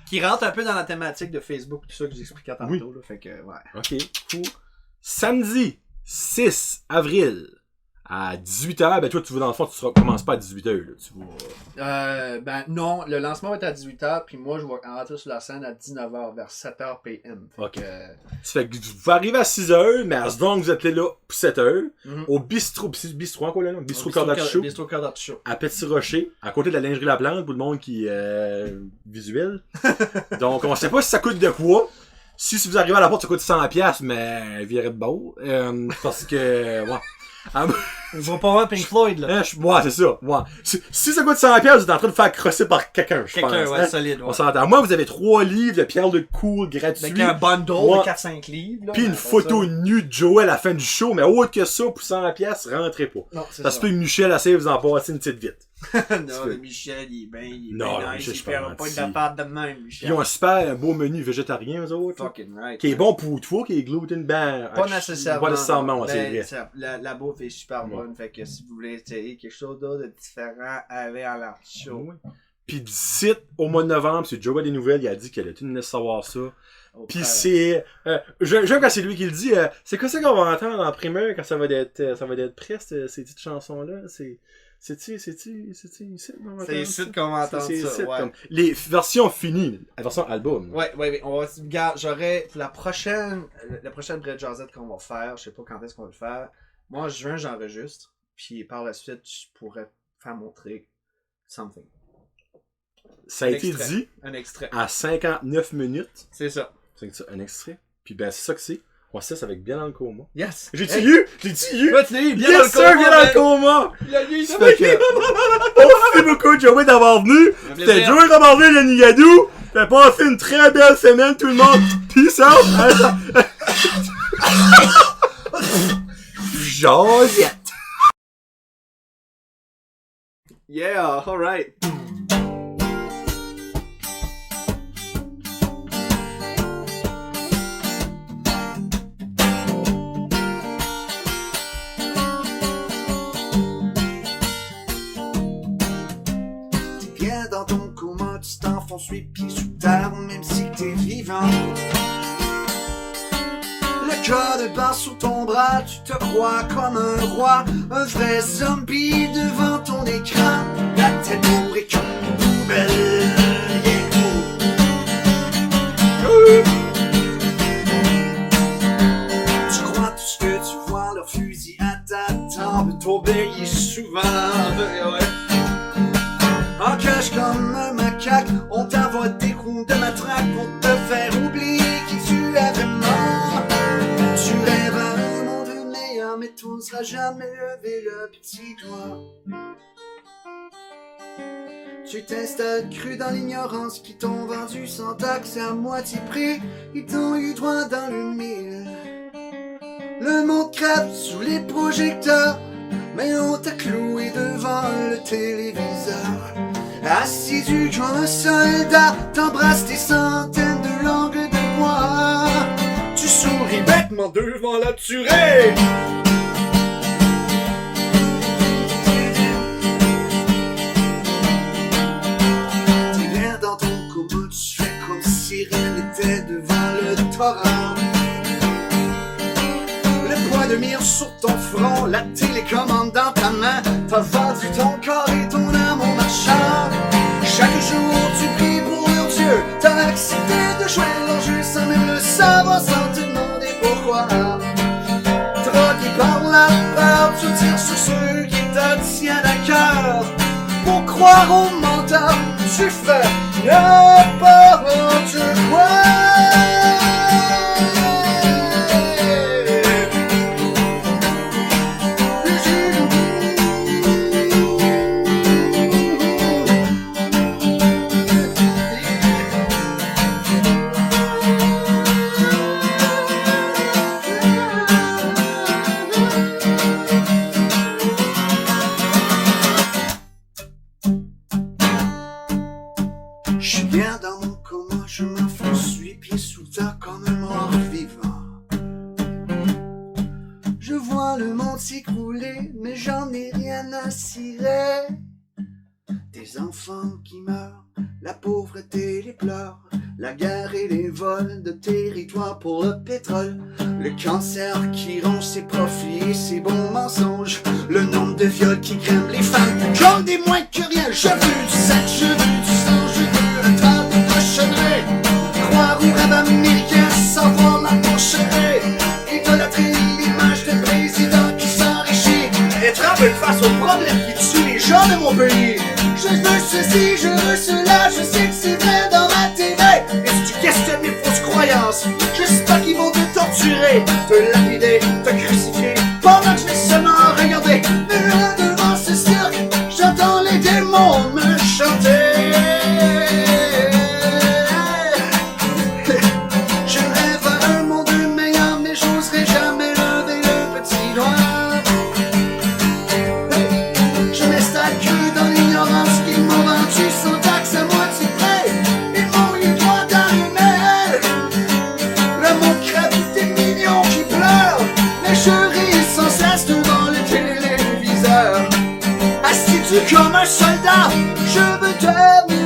C: Qui rentre un peu dans la thématique de Facebook, tout ça que j'expliquais tantôt.
B: Oui.
C: Là, fait que, ouais.
B: OK, cool. Samedi, 6 avril, à 18h, ben toi, tu vas dans le fond, commences pas à 18h, là. Tu vas...
C: Ben non, le lancement va être à 18h, puis moi je vais rentrer sur la scène à 19h, vers 7h PM. Fait
B: Ok.
C: que,
B: Ça fait que vous pouvez arriver à 6h, mais à ce moment vous êtes là pour 7h,
C: Mhm.
B: au bistrot, bistrot encore là, non? Bistrot Cordate Chaud,
C: Bistro Cordate Chaud.
B: à Petit Rocher, à côté de la lingerie La Plante, pour le monde qui visuel. Donc, on sait pas si ça coûte de quoi. Si vous arrivez à la porte, ça coûte 100$, mais virait de beau. Parce que, ouais. Ah,
C: On va pas voir Pink Floyd là.
B: ouais, c'est ça. Ouais. Si ça coûte 100$, vous êtes en train de faire crosser par quelqu'un, je pense.
C: Quelqu'un, ouais,
B: hein.
C: solide. Ouais.
B: On s'entend. Moi, vous avez 3 livres de Pierre de Cool gratuits.
C: Avec un bundle
B: Ouais.
C: de 4-5 livres. Là,
B: Puis une
C: après
B: photo
C: ça.
B: nue de Joey à la fin du show, mais autre que ça, pour 100$, rentrez pas.
C: Non, c'est
B: Ça se peut que Michel essaie de vous en passer une petite vite.
C: Non, le Michel, il est bien.
B: Non,
C: nice,
B: Michel,
C: il
B: je suis
C: fait
B: pas
C: pas
B: gentil.
C: de part de même,
B: Puis
C: Michel.
B: ils ont un beau menu végétarien, eux autres.
C: Fucking right.
B: Qui est bon pour toi, qui est gluten ban.
C: Pas nécessairement.
B: Pas nécessairement, c'est
C: Ben,
B: vrai.
C: la bouffe est super
B: Ouais.
C: bonne. Fait que si vous voulez essayer quelque chose d'autre de différent, allez à l'artichaut.
B: Ouais. Puis d'ici au mois de novembre, c'est Joey des Nouvelles, il a dit qu'elle a tout laisse savoir ça. Puis c'est... j'aime quand c'est lui qui le dit, c'est quoi ça qu'on va entendre en primeur quand ça va être prêt, ces petites chansons-là? C'est-tu ici?
C: C'est ici qu'on va entendre
B: C'est
C: ça.
B: ici,
C: Ouais.
B: comme les versions finies, la version album.
C: Ouais. On va, regarde, j'aurai la prochaine Brett Jazette qu'on va faire. Je sais pas quand est-ce qu'on va le faire. Moi, en juin, j'enregistre. Puis par la suite, je pourrais faire montrer something.
B: Ça a
C: Un
B: été
C: extrait.
B: dit
C: Un extrait.
B: à 59 minutes.
C: C'est ça.
B: C'est ça, un extrait. Puis ben c'est ça que c'est. On sait, ça avec bien dans le coma.
C: Yes.
B: J'ai-tu
C: Hey.
B: eu? J'ai-tu eu?
C: Ouais, tu l'as eu, bien
B: Yes,
C: dans le
B: sir,
C: coma,
B: bien dans le
C: man.
B: coma!
C: Il a eu,
B: Ça fait que... Merci beaucoup, Joey, d'avoir venu.
C: Un
B: C'était
C: plaisir.
B: Joey Robardel de Nigadou. T'as passé une très belle semaine, tout le monde. Peace out. Josette.
C: Yeah, alright.
A: bien dans ton coma, tu t'enfonces 8 pieds sous terre, même si t'es vivant. Le cœur de barre sous ton bras, tu te crois comme un roi, un vrai zombie devant ton écran. La tête bourrée comme une poubelle, Tu crois tout ce que tu vois, leur fusil à ta tempe, t'obéis souvent. En cache comme un macaque, on t'envoie des coups de matraque pour te faire oublier qui tu es vraiment. Tu rêves à un monde meilleur, mais tu n'oseras jamais lever le petit doigt. Tu t'installes cru dans l'ignorance, qui t'ont vendu sans taxe à moitié prix, ils t'ont eu droit dans le mille. Le monde crève sous les projecteurs, mais on t'a cloué devant le téléviseur. Assidu comme un soldat, t'embrasses des centaines de langues de bois. Tu souris bêtement devant la tuerie. T'es bien dans ton coma, tu fais comme si rien n'était devant le torrent. Le poids de mire sur ton front, la télécommande dans ta main. T'as vendu ton corps et ton âme au marchand. Chaque jour tu pries pour leur Dieu, t'as accepté de jouer leur jeu sans même le savoir, sans te demander pourquoi. Drogué par la peur, tu tires sur ceux qui te tiennent à cœur. Pour croire au menteur, tu fais n'importe quoi. J'suis bien dans mon coma, je m'enfonce 8 pieds sous terre comme un mort vivant. Je vois le monde s'écrouler, mais j'en ai rien à cirer. Des enfants qui meurent, la pauvreté les pleurs, la guerre et les vols de territoire pour le pétrole, le cancer qui ronge ses profits et ses bons mensonges, le nombre de viols qui crèment les femmes comme des moins que rien. Je veux du sexe, je veux du sang, je veux un tas de cochonneries. Croire au rêve américain sans voir la pochette, idolâtrer l'image de président qui s'enrichit et tremble face aux problèmes qui tuent les gens de mon pays. Je veux ceci, je veux cela, je sais que c'est vrai dans ma TV. Et si tu questionnes mes fausses croyances, j'espère qu'ils vont te torturer, te lapider, te crucifier, pendant que je vais seulement regarder. Mais là devant ce cirque, j'entends les démons me chanter. Je rêve à un monde meilleur, mais j'oserai jamais lever le petit doigt. Je m'installe cru dans l'ignorance qu'ils m'ont vendu sans taxe à moitié près. Ils m'ont eu droit dans le mail. Le monde crève des millions qui pleurent, mais je ris sans cesse devant le téléviseur. Assidu comme un soldat, je veux devenir